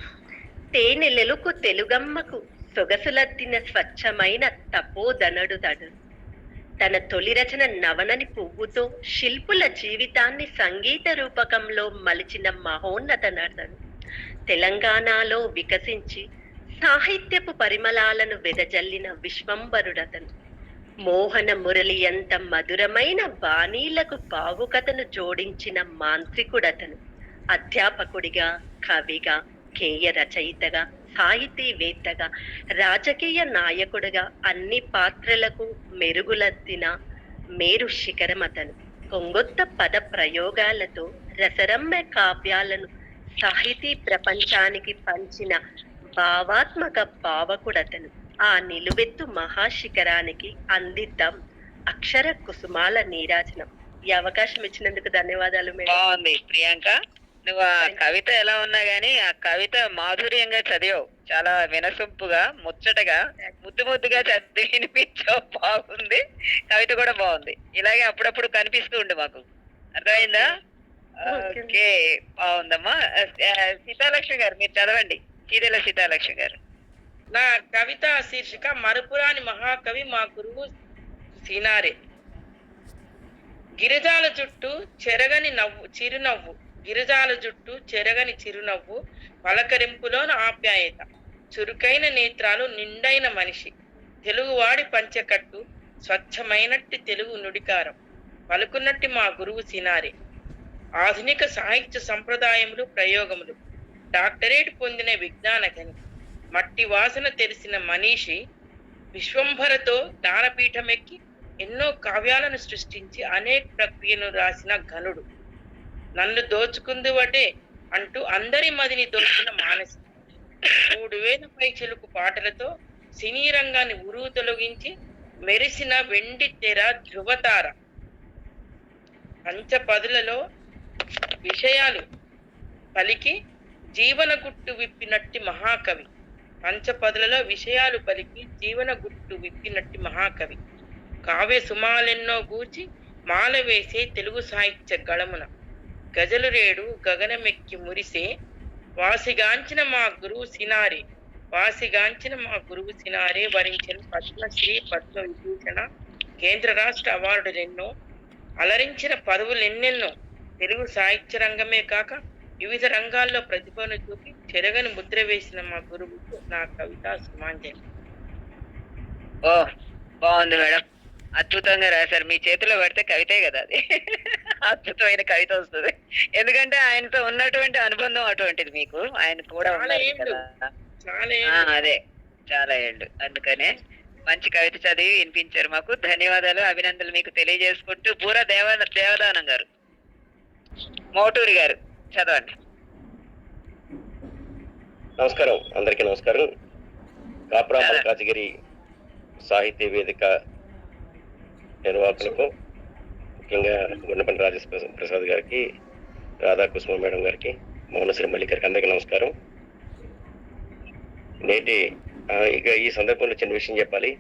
తేనెలెలుకు తెలుగమ్మకు సొగసులద్దిన స్వచ్ఛమైన తపోధనడుతడు. తన తొలి రచన నవనని పువ్వుతో శిల్పుల జీవితాన్ని సంగీత రూపకంలో మలిచిన మహోన్నత నటను. తెలంగాణలో వికసించి సాహిత్యపు పరిమళాలను వెదజల్లిన విశ్వంబరుడతను. మోహన మురళి ఎంత మధురమైన బాణీలకు భావుకతను జోడించిన మాంత్రికుడతను. అధ్యాపకుడిగా, కవిగా, గేయ రచయితగా, సాహితీవేత్తగా, రాజకీయ నాయకుడిగా అన్ని పాత్రలకు మెరుగులద్దిన మేరు శిఖరమతను. కొంగొత్త పద ప్రయోగాలతో రసరమ్య కావ్యాలను సాహితీ ప్రపంచానికి పంచిన భావాత్మక భావకుడతను. ఆ నిలువెత్తు మహాశిఖరానికి అందిద్దాం అక్షర కుసుమాల నీరాజనం. ఈ అవకాశం ఇచ్చినందుకు ధన్యవాదాలు మేడం. బాగుంది ప్రియాంక. నువ్వు ఆ కవిత ఎలా ఉన్నా గానీ ఆ కవిత మాధుర్యంగా చదివావు. చాలా వినసొంపుగా, ముచ్చటగా, ముద్దు ముద్దుగా చదివి వినిపించావు. బాగుంది. కవిత కూడా బాగుంది. ఇలాగే అప్పుడప్పుడు కనిపిస్తూ ఉండు మాకు. అర్థమైందా? ఓకే, బాగుందమ్మా. సీతాలక్ష్మి గారు మీరు చదవండి. కీదెల సీతాలక్ష్మి గారు. నా కవిత శీర్షిక మరుపురాని మహాకవి మా గురువు సినారె. గిరిజాల జుట్టు చెరగని నవ్వు చిరునవ్వు, గిరిజాల జుట్టు చెరగని చిరునవ్వు, పలకరింపులోన ఆప్యాయత, చురుకైన నేత్రాలు, నిండైన మనిషి, తెలుగువాడి పంచకట్టు, స్వచ్ఛమైనట్టి తెలుగు నుడికారం, పలుకున్నట్టి మా గురువు సినారె. ఆధునిక సాహిత్య సంప్రదాయములు, ప్రయోగములు, డాక్టరేట్ పొందిన విజ్ఞాన గని, మట్టి వాసన తెలిసిన మనీషి, విశ్వంభరతో జ్ఞానపీఠమెక్కి ఎన్నో కావ్యాలను సృష్టించి అనేక ప్రక్రియను రాసిన ఘనుడు. నన్ను దోచుకుంది వటే అంటూ అందరి మదిని దొరికిన మానసి. 3000 పైచిలుకు పాటలతో సినీ రంగాన్ని ఉరువు తొలగించి మెరిసిన వెండి తెర ధృవతార. పంచపదులలో విషయాలు పలికి జీవన గుట్టు విప్పినట్టి మహాకవి. పంచపదులలో విషయాలు పలికి జీవన గుట్టు విప్పినట్టి మహాకవి. కావ్య సుమాలెన్నో గూచి మాల వేసే తెలుగు సాహిత్య గళమున. గజలు రేడు గగనమెక్కి మురిసే వాసిగాంచిన మా గురువు సినారే. వాసిగాంచిన మా గురువు సినారే వరించిన పద్మశ్రీ, పద్మ విభూషణ, కేంద్ర రాష్ట్ర అవార్డులెన్నో, అలరించిన పదవులెన్నెన్నో. తెలుగు సాహిత్య రంగమే కాక వివిధ రంగాల్లో ప్రతిభను చూపి చెరగని ముద్ర వేసిన మా గురువుకు నా కవిత సుమాంజలి. ఓ బాగుంది మేడం. అద్భుతంగా రాశారు. మీ చేతిలో పడితే కవితే కదా అది. అద్భుతమైన కవిత వస్తుంది. ఎందుకంటే ఆయనతో ఉన్నటువంటి అనుబంధం అటువంటిది. మీకు ఆయన కూడా ఉన్నారు కదా. అదే చాలా ఏళ్ళు. అందుకనే మంచి కవిత చదివి వినిపించారు మాకు. ధన్యవాదాలు, అభినందనలు మీకు తెలియజేసుకుంటూ పూర దేవదానం గారు, మోటూరి గారు చదవండి. నమస్కారం, అందరికీ నమస్కారం. కాపురా మల్కాజిగిరి సాహిత్య వేదిక నిర్వాహకులకు, ముఖ్యంగా గుండెపల్లి రాజేశ్వర ప్రసాద్ గారికి, రాధాకృష్ణ మేడం గారికి, మౌనశ్రీ మల్లిక్ గారికి అందరికీ నమస్కారం. నేటి ఇక ఈ సందర్భంలో చిన్న విషయం చెప్పాలి.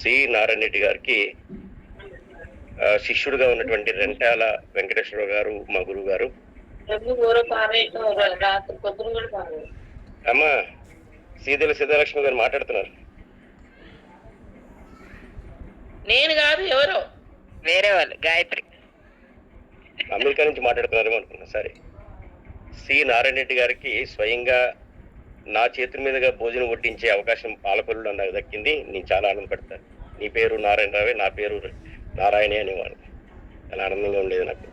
సి నారాయణ రెడ్డి గారికి శిష్యుడుగా ఉన్నటువంటి రెంటాల వెంకటేశ్వర గారు మా గురువు గారు. అమ్మా సీదెల సీతాలక్ష్మి గారు మాట్లాడుతున్నారు. నేను కాదు, ఎవరో వేరే వాళ్ళు, గాయత్రి అమెరికా నుంచి మాట్లాడుతున్నారేమో అనుకున్నా. సరే, సి నారాయణ రెడ్డి గారికి స్వయంగా నా చేతుల మీదుగా భోజనం వడ్డించే అవకాశం పాలకొల్లులో నాకు దక్కింది. నేను చాలా ఆనందపడతాను. నీ పేరు నారాయణరావే, నా పేరు నారాయణే అనేవాడు. చాలా ఆనందంగా ఉండేది నాకు.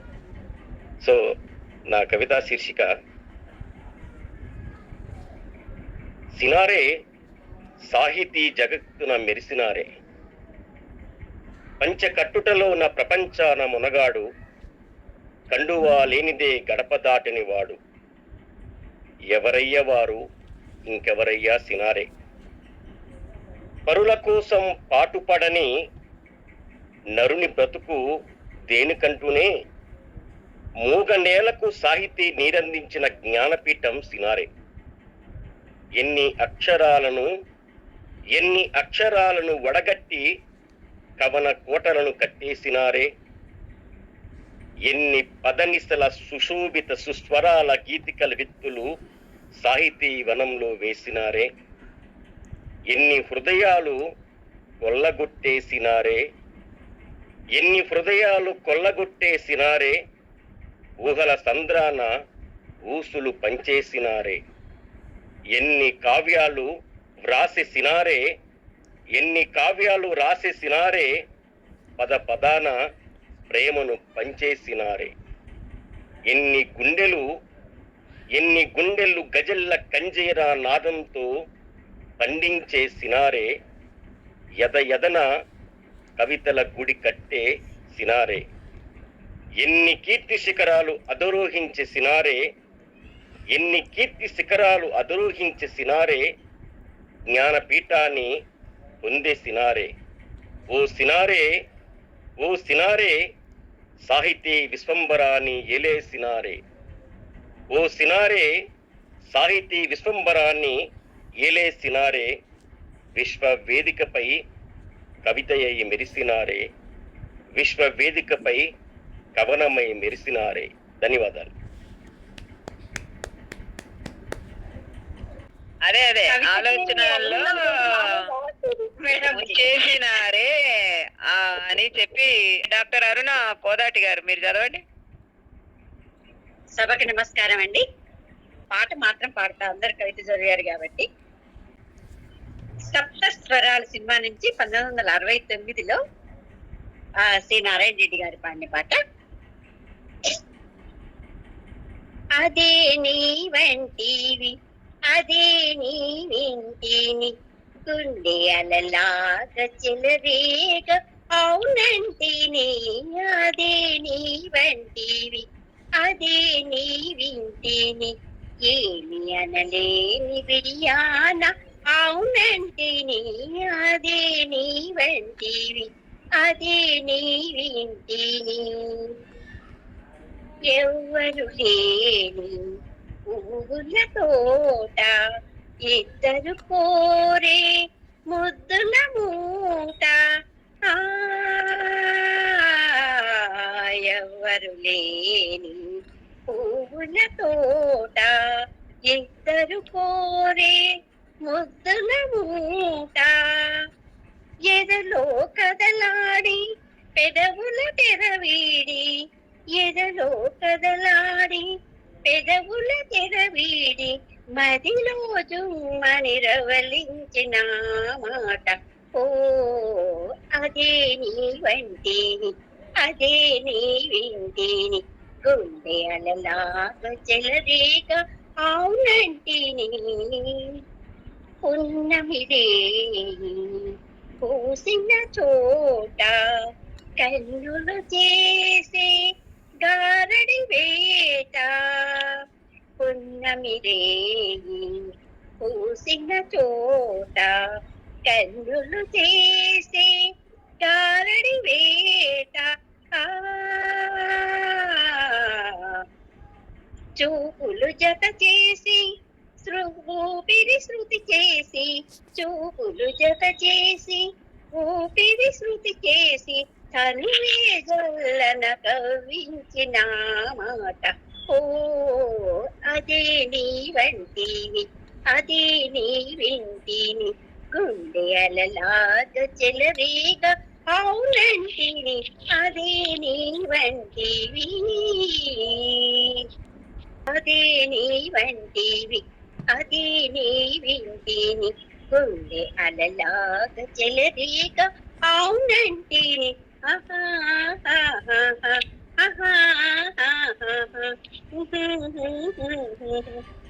సో నా కవితా శీర్షిక సినారే సాహితీ జగత్తున మెరిసినారే. పంచకట్టుటలో ఉన్న ప్రపంచాన మునగాడు, కండువా లేనిదే గడప దాటిని వాడు. ఎవరయ్య వారు, ఇంకెవరయ్యా సినారే. పరుల కోసం పాటుపడని నరుని బ్రతుకు దేనికంటూనే మూగ నేలకు సాహితీ నీరందించిన జ్ఞానపీఠం సినారే. ఎన్ని అక్షరాలను వడగట్టి కవన కోటలను కట్టేసినారే. ఎన్ని పదనిసల సుశోభిత సుస్వరాల గీతికల విత్తులు సాహితీ వనంలో వేసినారే. ఎన్ని హృదయాలు కొల్లగొట్టేసినారే. ఊహల సంద్రాన ఊసులు పంచేసినారే. ఎన్ని కావ్యాలు రాసేసినారే. పద పదాన ప్రేమను పంచేసినారే. ఎన్ని గుండెలు గజల్ల కంజీరా నాదంతో పండించేసినారే. ఎదన కవితల గుడి కట్టే సినారే. ఎన్ని కీర్తి శిఖరాలు అధిరోహించేసినారే. జ్ఞానపీఠాన్ని పొందేసినారే. ఓ సినారే సాహితీ విశ్వంబరాన్ని ఏలేసినారే. విశ్వవేదికపై కవితయ్య మెరిసినారే. విశ్వవేదికపై కవనమై మెరిసినారే. ధన్యవాదాలు. అదే ఆలోచనల్లో చేసినారే అని చెప్పి డాక్టర్ అరుణ కోదాటి గారు మీరు చదవండి. సభకి నమస్కారం అండి. పాట మాత్రం పాడతా, అందరు కవిత చదివారు కాబట్టి. సప్త స్వరాల సినిమా నుంచి 1969లో సి నారాయణ రెడ్డి గారు పాడిన పాట. అదే నీ వంటివి అదే నీ వింటిని గుండె అలలాగా చెలరేగ అవునంటిని. అదే నీ వంటివి అదే నీ వింటిని ఏమి అనలేని బిడియాన అవునంటిని. అదే నీ వంటివి అదే నీ వింటిని ఎవ్వరు లేని పువ్వుల తోట ఇద్దరు కోరే ముద్దుల మూట. ఎవ్వరు లేని పువ్వుల తోట ఇద్దరు కోరే ముద్దుల మూట. ఎదలో కదలాడి పెదవుల తెరవీడి ఎదలో కదలాడి పెదవుల తెరవీడి మదిలో జుమ్మని రవలించిన మాట. ఓ అదే నీ వంటిని అదే నీ వింటిని గుండె అలలాగా చెలరేగ అవునంటిని. పున్నమిదే పూసిన చోట కన్నులు చేసే గారడి వేట. పున్నమిదే పూసిన చోట కన్నులు చేసే గారడి వేట. చూపులు జత చేసి ఊపిరి శృతి చేసి చూపులు జత చేసి ఊపిరి శృతి చేసి తనువే జల్లన కవించిన మాట. ఓ అదే నీ వంటిని అదే నీ వింటిని గుండె అలలాగా చెలరేగ అవునంటిని. అదే నీ వంటివి అదే నీ వంటివి అదే నీ వింటిని గుండె అలలాగా చెలరేగ అవునంటిని.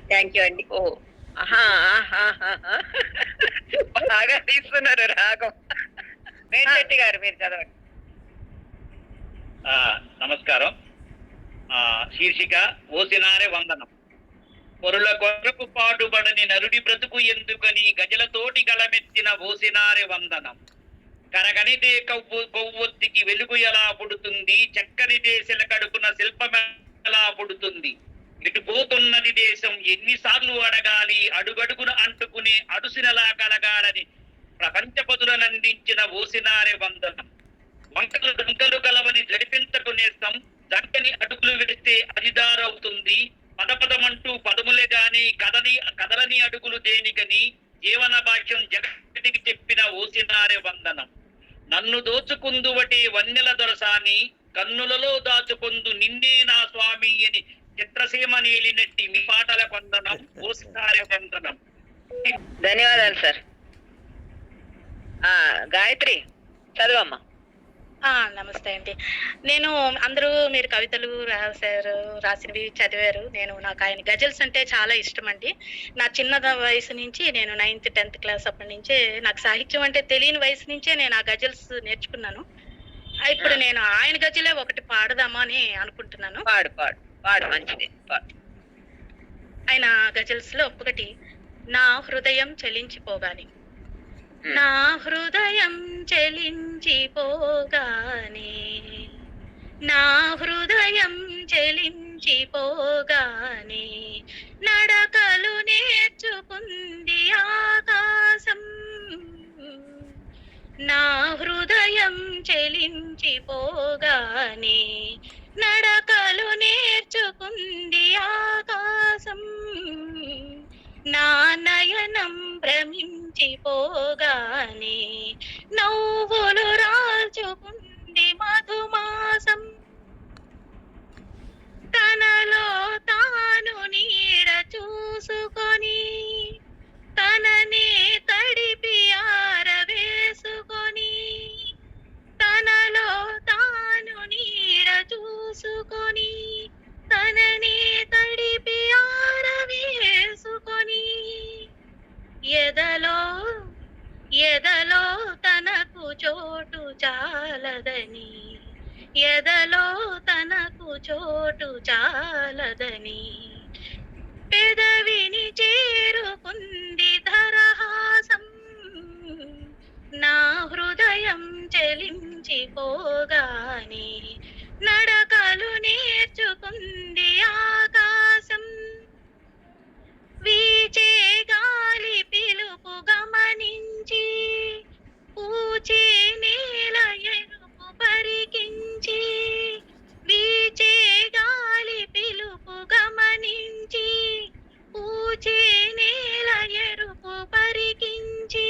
థ్యాంక్ యూ అండి. ఓ బాగా తీస్తున్నారు రాగం. వేణుశెట్టి గారు మీరు చదవండి. నమస్కారం. శీర్షిక ఓసినారే వందనం. పొరుల కొరకు పాటుబడని నరుడి బ్రతుకు ఎందుకని గజలతోటి గలమెత్తిన ఓసినారే వందనం. కరగనిదే కొవ్వొత్తికి వెలుగు ఎలా పుడుతుంది, చక్కనిదే కడుపున శిల్పం ఎలా పుడుతుంది, ఇటు పోతున్నది దేశం ఎన్నిసార్లు అడగాలి, అడుగడుగున అంటుకునే అడుసినలా కలగాలని ప్రపంచపతులను అందించిన ఓసినారే వందనం. వంకలు డంకలు గలవని జడిపింతకు నేస్తం, దంకని అడుగులు వేస్తే అదిదారవుతుంది, పదపదమంటూ పదములే గాని కదలని అడుగులు దేనికని జీవన భాష్యం జగతికి చెప్పిన ఓసినారే వందనం. నన్ను దోచుకుందువటే వన్నెల దొరసాని, కన్నులలో దాచుకొందు నిన్నే నా స్వామి అని చిత్రసీమ నీలినట్టి మీ పాటల వందనం, ఓసినారే వందనం. ధన్యవాదాలు సార్. గాయత్రి చదువమ్మా. నమస్తే అండి. నేను అందరూ మీరు కవితలు రాసినవి చదివారు. నాకు ఆయన గజల్స్ అంటే చాలా ఇష్టం అండి. నా చిన్న వయసు నుంచి నేను 9th 10th క్లాస్ అప్పటి నుంచే నాకు సాహిత్యం అంటే తెలియని వయసు నుంచే నేను ఆ గజల్స్ నేర్చుకున్నాను. ఇప్పుడు నేను ఆయన గజలే ఒకటి పాడదామా అని అనుకుంటున్నాను. పాడు పాడు పాడు, మంచిది పాడు. ఆయన గజల్స్ లో ఒకటి, నా హృదయం చలించిపోగానే. నా హృదయం చలించిపోగానే, నా హృదయం చలించిపోగానే, నడకలు నేర్చుకుంది ఆకాశం. నా హృదయం చలించిపోగానే, నడకలు నేర్చుకుంది ఆకాశం. నా నయనం భ్రమించిపోగానే, నవ్వులు రాల్చుకుంది మధుమాసం. తనలో తాను నీడ చూసుకొని, తననే తడిపి ఆరవేసుకొని, తనలో తాను నీడ చూసుకొని, తననే తడిపి ఆరవేసుకొని, ఎదలో తనకు చోటు చాలదని, ఎదలో తనకు చోటు చాలదని, పెదవిని చేరుకుంది ధరహాసం. నా హృదయం చలించిపోగానే, నడకలు నేర్చుకుంది ఆకాశం. వీచే గాలి పిలుపు గమనించి, పూచే నేల ఎరుపు పరికించి, వీచే గాలి పిలుపు గమనించి, పూచే నేల ఎరుపు పరికించి,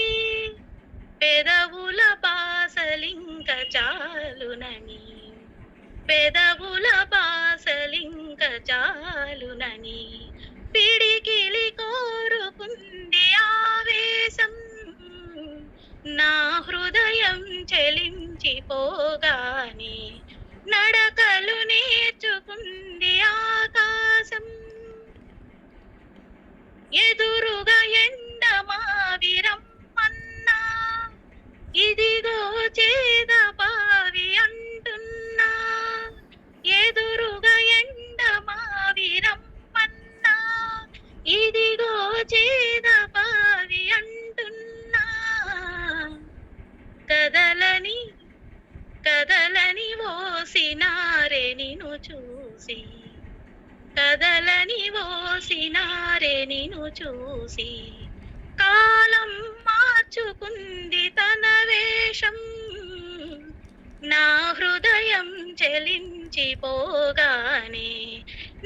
పెదవుల బాసలింక చాలునని, పెదవుల బాసలింక చాలునని, పిడికిలి కోరుకుంది ఆవేశం. నా హృదయం చలించిపోగానే, నడకలు నేర్చుకుంది ఆకాశం. ఎదురుగా ఎండమావిరమ్మన్నా, ఇదిగో చేదపావి అంటున్నా, ఎదురుగా ఎండమావిరమ్మన్నా, ఇదిగో చేదపావి అంటున్నా, కదలని కదలని ఓసినారే నిన్ను చూసి, కదలని ఓసినారే నిన్ను చూసి, కాలం మార్చుకుంది తన వేషం. నా హృదయం చలించిపోగానే,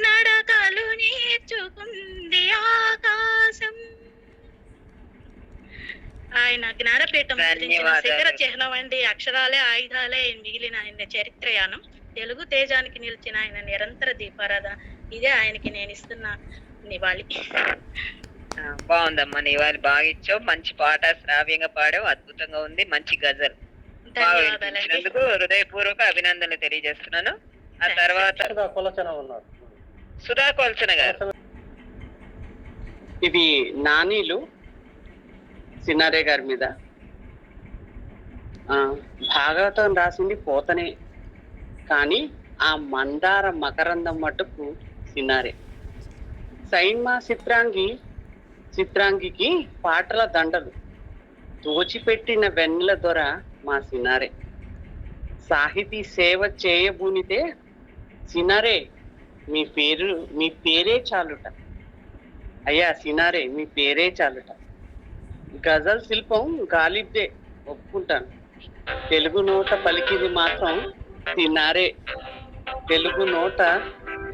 నడకలు నేర్చుకుంది ఆకాశం. ఆయన జ్ఞానపీఠం శిఖర చిహ్నం అండి. అక్షరాలే ఆయుధాలే మిగిలిన ఆయన చరిత్రయానం. తెలుగు తేజానికి నిలిచిన ఆయన నిరంతర దీపారాధన. ఇదే ఆయనకి నేను ఇస్తున్న నివాళి. బాగుందమ్మా, నివాళి బాగా ఇచ్చావు. మంచి పాట, శ్రావ్యంగా పాడావు, అద్భుతంగా ఉంది. మంచి గజల్ వినిపించినందుకు హృదయపూర్వక అభినందనలు తెలియజేస్తున్నాను. ఆ తర్వాత సుధా కొల్చన గారు. ఇది నానీలు సినారే గారి మీద. భాగవతం రాసింది పోతనే, కానీ ఆ మందార మకరందం మటుకు సినారే. సైన్మా చిత్రాంగికి పాటల దండలు, దోచిపెట్టిన వెన్నెల దొర మా సినారే. సాహితీ సేవ చేయబూనితే సినారే మీ పేరే చాలుట. అయ్యా సినారే, మీ పేరే చాలుట. గజల్ శిల్పం గాలిబ్దే, ఒప్పుకుంటాను. తెలుగు నోట పలికింది మాత్రం సినారే. తెలుగు నోట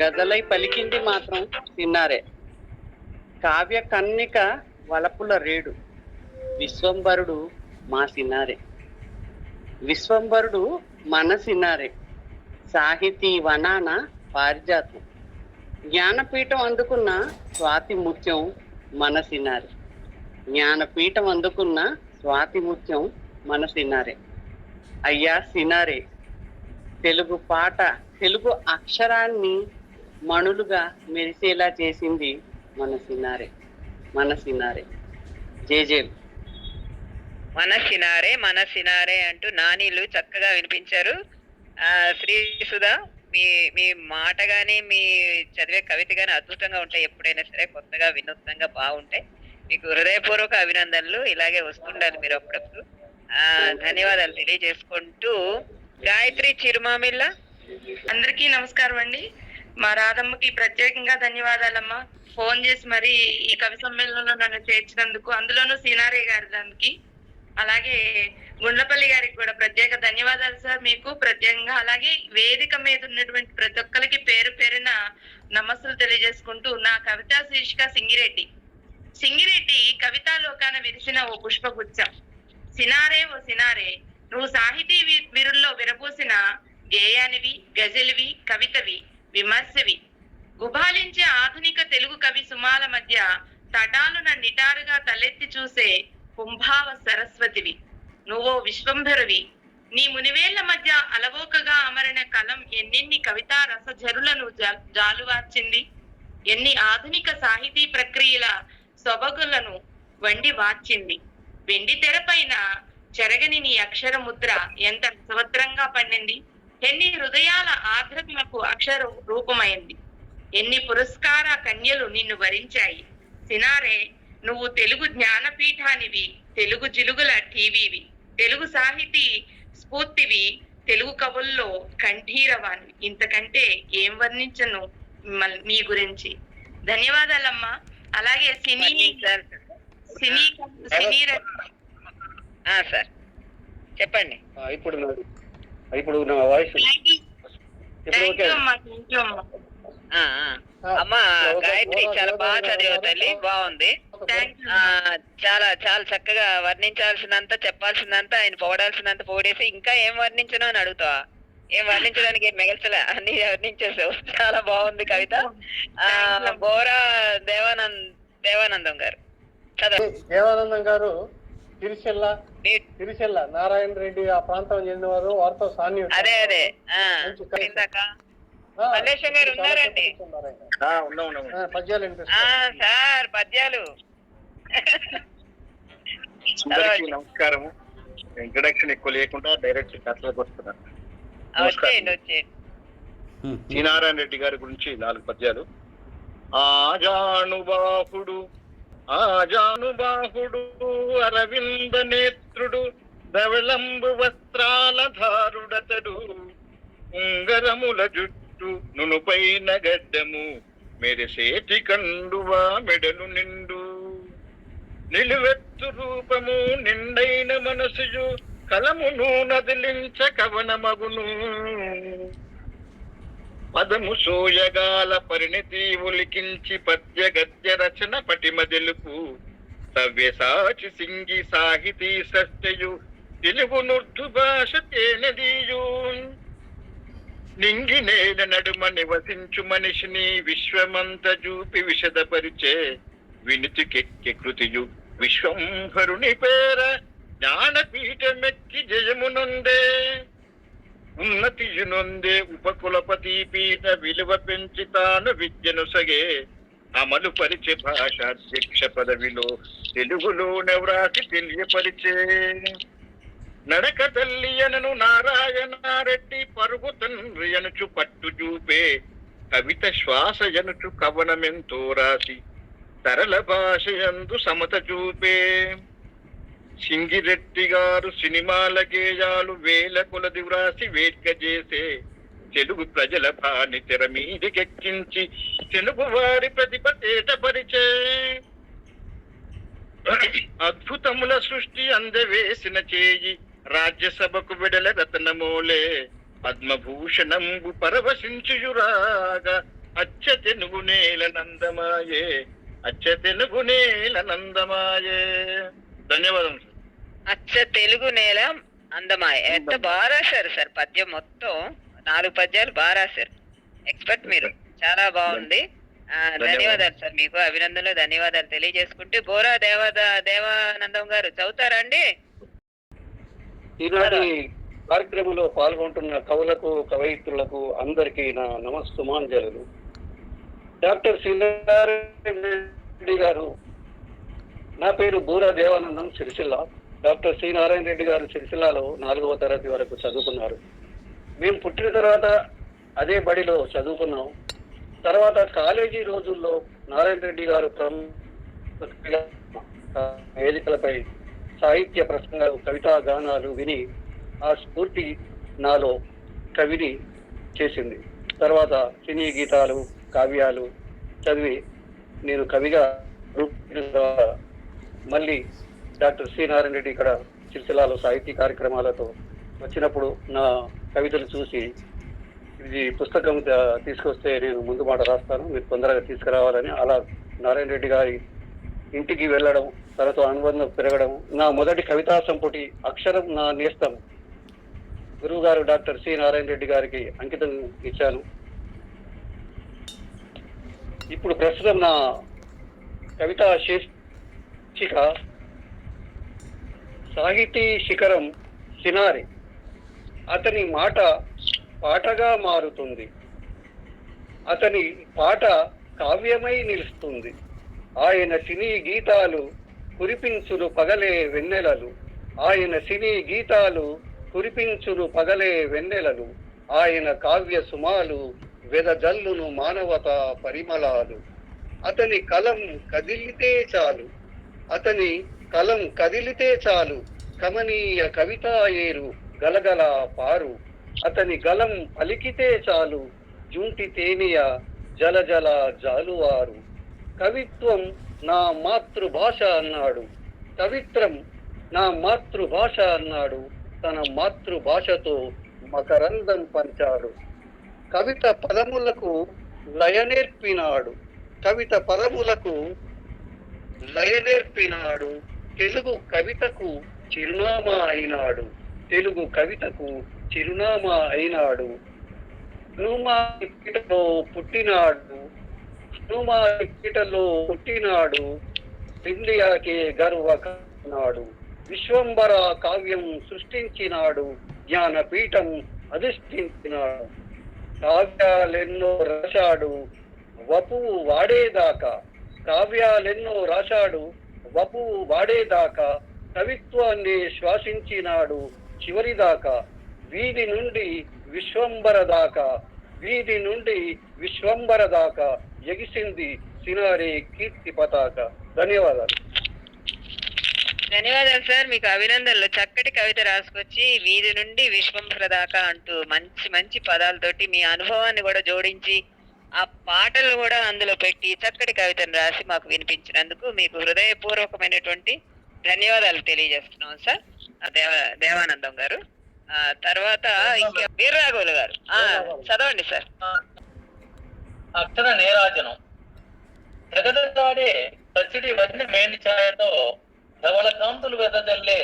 గజలై పలికింది మాత్రం సినారే. కావ్య కన్నిక వలపుల రేడు విశ్వంబరుడు మా సినారే. విశ్వంబరుడు మన సినారే. సాహితీ వనాన పారిజాతం. జ్ఞానపీఠం అందుకున్న స్వాతి ముత్యం మన సినారే. జ్ఞానపీఠం అందుకున్న స్వాతి ముత్యం మన సినారే. అయ్యా సినారే, తెలుగు పాట, తెలుగు అక్షరాన్ని మణులుగా మెరిసేలా చేసింది మన సినారే. మన సినారే. జేజేలు. మన సినారే అంటూ నానీలు చక్కగా వినిపించారు. శ్రీ సుధా, మీ మాట గాని మీ చదివే కవిత గాని అద్భుతంగా ఉంటాయి. ఎప్పుడైనా సరే కొత్తగా వినూత్నంగా బాగుంటాయి. మీకు హృదయపూర్వక అభినందనలు. ఇలాగే వస్తుండాలి మీరు అప్పుడప్పుడు. ధన్యవాదాలు తెలియజేసుకుంటూ గాయత్రి చిరుమామిళ్ళ. అందరికీ నమస్కారం అండి. మా రాధమ్మకి ప్రత్యేకంగా ధన్యవాదాలమ్మా. ఫోన్ చేసి మరి ఈ కవి సమ్మేళనంలో నన్ను చేర్చినందుకు, అందులోనూ సీనారే గారి దానికి, అలాగే గుండ్లపల్లి గారికి కూడా ప్రత్యేక ధన్యవాదాలు సార్. మీకు ప్రత్యేకంగా, అలాగే వేదిక మీద ఉన్నటువంటి ప్రతి ఒక్కరికి పేరు పేరున నమస్సులు తెలియజేసుకుంటూ, నా కవితా శీర్షిక సింగిరెడ్డి. సింగిరెడ్డి కవితా లోకాన విరిసిన ఓ పుష్పగుచ్చం. సినారే ఓ సినారే, నువ్వు సాహితీ వీరుల్లో విరబూసిన గేయానివి, గజలివి, కవితవి, విమర్శవి. గుబాలించే ఆధునిక తెలుగు కవి సుమాల మధ్య తటాలున నిటారుగా తలెత్తి చూసే కుంభావ సరస్వతివి. నువ్వో విశ్వంభరువి. నీ మునివేళ్ల మధ్య అలవోకగా అమరిన కలం ఎన్నెన్ని కవితా రసజరులను జాలువార్చింది. ఎన్ని ఆధునిక సాహితీ ప్రక్రియల సొబగులను వండి వార్చింది. వెండి తెరపైన చెరగని నీ అక్షర ముద్ర ఎంత రసవత్రంగా పండింది. ఎన్ని హృదయాల ఆర్ద్రతలకు అక్షర రూపమైంది. ఎన్ని పురస్కార కన్యలు నిన్ను వరించాయి. సినారే, నువ్వు తెలుగు జ్ఞానపీఠానివి, తెలుగు జిలుగుల టీవీవి, తెలుగు సాహితీ స్ఫూర్తివి, తెలుగు కవుల్లో కంఠీరవానివి. ఇంతకంటే ఏం వర్ణించను మీ గురించి. ధన్యవాదాలమ్మా. అలాగే సార్ చెప్పండి. ఇప్పుడు నా వాయిస్ అమ్మా గాయత్రి చాలా బాగా చదివావు తల్లి, బాగుంది. చాలా చాలా చక్కగా వర్ణించాల్సినంత, చెప్పాల్సినంత, ఆయన పొగడాల్సినంత పొగడేసి ఇంకా ఏం వర్ణించను అని అడుగుతావా? ఏం వర్ణించడానికి ఏం మిగల్చలే, అన్ని వర్ణించేసావు. చాలా బాగుంది కవిత. బోరా దేవానందం గారు చదవండి. దేవానందం గారు తిరుచెల్ల నారాయణ రెడ్డి ఆ ప్రాంతం చెందినవారు. వారితో సాన్నిహిత్యం. అదే ఇందాక మల్లేశం గారు ఉన్నారండి. పద్యాలు సార్ పద్యాలు. అందరికీ నమస్కారము. ఇంట్రడక్షన్ ఎక్కువ లేకుండా డైరెక్ట్ కథలకు వస్తున్నాను. శ్రీనారాయణ రెడ్డి గారి గురించి 4 పద్యాలు. ఆజానుబాహుడు అరవింద నేత్రుడు, ధవళంబు వస్త్రాల ధారుడతడు, ఉంగరముల జుట్టు నునుపైన గడ్డము, మెరిసేటి కండువా మెడలు నిండు, నిలువెత్తు రూపము నిండైన మనసుయు, కలమును నదిలించ కవనమగును, పదము సోయగాల పరిణితి ఉలికించి పద్య గద్య రచన పటిమ తెలుపు, సవ్యసాచి సింగి సాహితీ సృష్టియు, తెలుగు నుర్ధు భాష తేనెదీయు, నింగి నేల నడుమ నివసించు మనిషిని విశ్వమంత చూపి విశదపరిచే వినుతికెక్కి కృతియు, విశ్వంభరుని పేర జ్ఞానపీఠమెక్కి జయమునందే, ఉన్నతియునొందే ఉపకులపతి పీఠ విలువ పెంచి తాను విద్యను సగే, అమలు పరిచే భాషాధ్యక్ష పదవిలో తెలుగులోనే వ్రాసి తెలియపరిచే, నడక తల్లి అనను నారాయణారెడ్డి పరుగు తండ్రి అనుచు పట్టు చూపే, కవిత శ్వాస ఎనుచు కవనమెంతో రాసి సరళ భాష యందు సమత చూపే, సింగిరెడ్డి గారు సినిమాల గేయాలు వేల కొలది వ్రాసి వేట్క చేసే తెలుగు ప్రజల భాని తెర మీదికెక్కించి తెలుగు వారి ప్రతిభ తేటపరిచే అద్భుతముల సృష్టి అందవేసిన చేయి రాజ్యసభకు విడల రతనమోలే పద్మభూషణంబు పరవశించుయురాగా అచ్చ తెలుగు నేల నందమాయే అచ్చ తెలుగు నేల నందమాయే. ధన్యవాదం సార్. అచ్చ తెలుగు నేల అందమాయ. ఎంత బాగా రాశారు సార్ పద్యం మొత్తం, 4 పద్యాలు బాగా రాశారు. ఎక్స్పర్ట్ మీరు, చాలా బాగుంది. ధన్యవాదాలు సార్, మీకు అభినందనలు ధన్యవాదాలు తెలియజేసుకుంటే బోరా దేవానందం గారు చదువుతారండి. ఈనాటి కార్యక్రమంలో పాల్గొంటున్న కవులకు కవయిత్రులకు అందరికీ నా నమస్సుమాంజలు. డాక్టర్ శ్రీనారాయణ గారు, నా పేరు బూరా దేవానందం, సిరిసిల్ల. డాక్టర్ శ్రీ నారాయణ రెడ్డి గారు సిరిసిల్లలో 4వ తరగతి వరకు చదువుకున్నారు. మేము పుట్టిన తర్వాత అదే బడిలో చదువుకున్నాం. తర్వాత కాలేజీ రోజుల్లో నారాయణ రెడ్డి గారు వేదికలపై సాహిత్య ప్రసంగాలు, కవితా గానాలు విని ఆ స్ఫూర్తి నాలో కవిని చేసింది. తర్వాత సినీ గీతాలు, కావ్యాలు చదివి నేను కవిగా రూపొందిన తర్వాత మళ్ళీ డాక్టర్ శ్రీ నారాయణ రెడ్డి ఇక్కడ సిరిసిల్లలో సాహిత్య కార్యక్రమాలతో వచ్చినప్పుడు నా కవితలు చూసి ఇది పుస్తకం తీసుకొస్తే నేను ముందు మాట రాస్తాను, మీరు తొందరగా తీసుకురావాలని, అలా నారాయణ రెడ్డి గారి ఇంటికి వెళ్ళడం, తనతో అనుబంధం పెరగడం, నా మొదటి కవితా సంపుటి అక్షరం నా నేస్తం గురువు గారు డాక్టర్ సి నారాయణ రెడ్డి గారికి అంకితం ఇచ్చాను. ఇప్పుడు ప్రస్తుతం నా కవితా శీర్షిక సాహితీ శిఖరం సినారి. అతని మాట పాటగా మారుతుంది, అతని పాట కావ్యమై నిలుస్తుంది. ఆయన సినీ గీతాలు కురిపించురు పగలే వెన్నెలలు, ఆయన సినీ గీతాలు కురిపించురు పగలే వెన్నెలలు, ఆయన కావ్య సుమాలు వెదజల్లును మానవతా పరిమళాలు. అతని కలం కదిలితే చాలు, అతని కలం కదిలితే చాలు, కమనీయ కవితా ఏరు గలగల పారు. అతని గలం పలికితే చాలు, జుంటి తేనియ జల జల జాలువారు. కవిత్వం నా మాతృభాష అన్నాడు, కవిత్రం నా మాతృభాష అన్నాడు, తన మాతృభాషతో మకరందం పంచాడు. కవిత పదములకు లయనేర్పినాడు, కవిత పదములకు లయనేర్పినాడు. తెలుగు కవితకు చిరునామా అయినాడు, తెలుగు కవితకు చిరునామా అయినాడు. హనుమాలో పుట్టినాడు, హనుమాలో పుట్టినాడు, ఇండియాకే గర్వకాడు. విశ్వంబర కావ్యం సృష్టించినాడు, జ్ఞానపీఠం అధిష్ఠించినాడు. కావ్యాలెన్నో రాశాడు వపువు వాడేదాకా, కావ్యాలెన్నో రాశాడు వపువు వాడేదాకా. కవిత్వాన్ని శ్వాసించినాడు చివరిదాకా. వీధి నుండి విశ్వంబర దాకా, వీధి నుండి విశ్వంబర దాకా ఎగిసింది సినారి కీర్తి పతాక. ధన్యవాదాలు. ధన్యవాదాలు సార్, మీకు అభినందనలు. చక్కటి కవిత రాసుకొచ్చి వీధి నుండి విశ్వంభర దాకా అంటూ మంచి మంచి పదాలతోటి మీ అనుభవాన్ని కూడా జోడించి ఆ పాటలు కూడా అందులో పెట్టి చక్కటి కవితను రాసి మాకు వినిపించినందుకు మీకు హృదయపూర్వకమైనటువంటి ధన్యవాదాలు తెలియజేస్తున్నాం సార్ దేవానందం గారు. తర్వాత ఇంకా వీర్రాఘవులు గారు చదవండి సార్. అక్షర నీరాజనం. జగదగాడే పసిడి వదిన మేని ఛాయతో ధవళ కాంతులు వెదజల్లే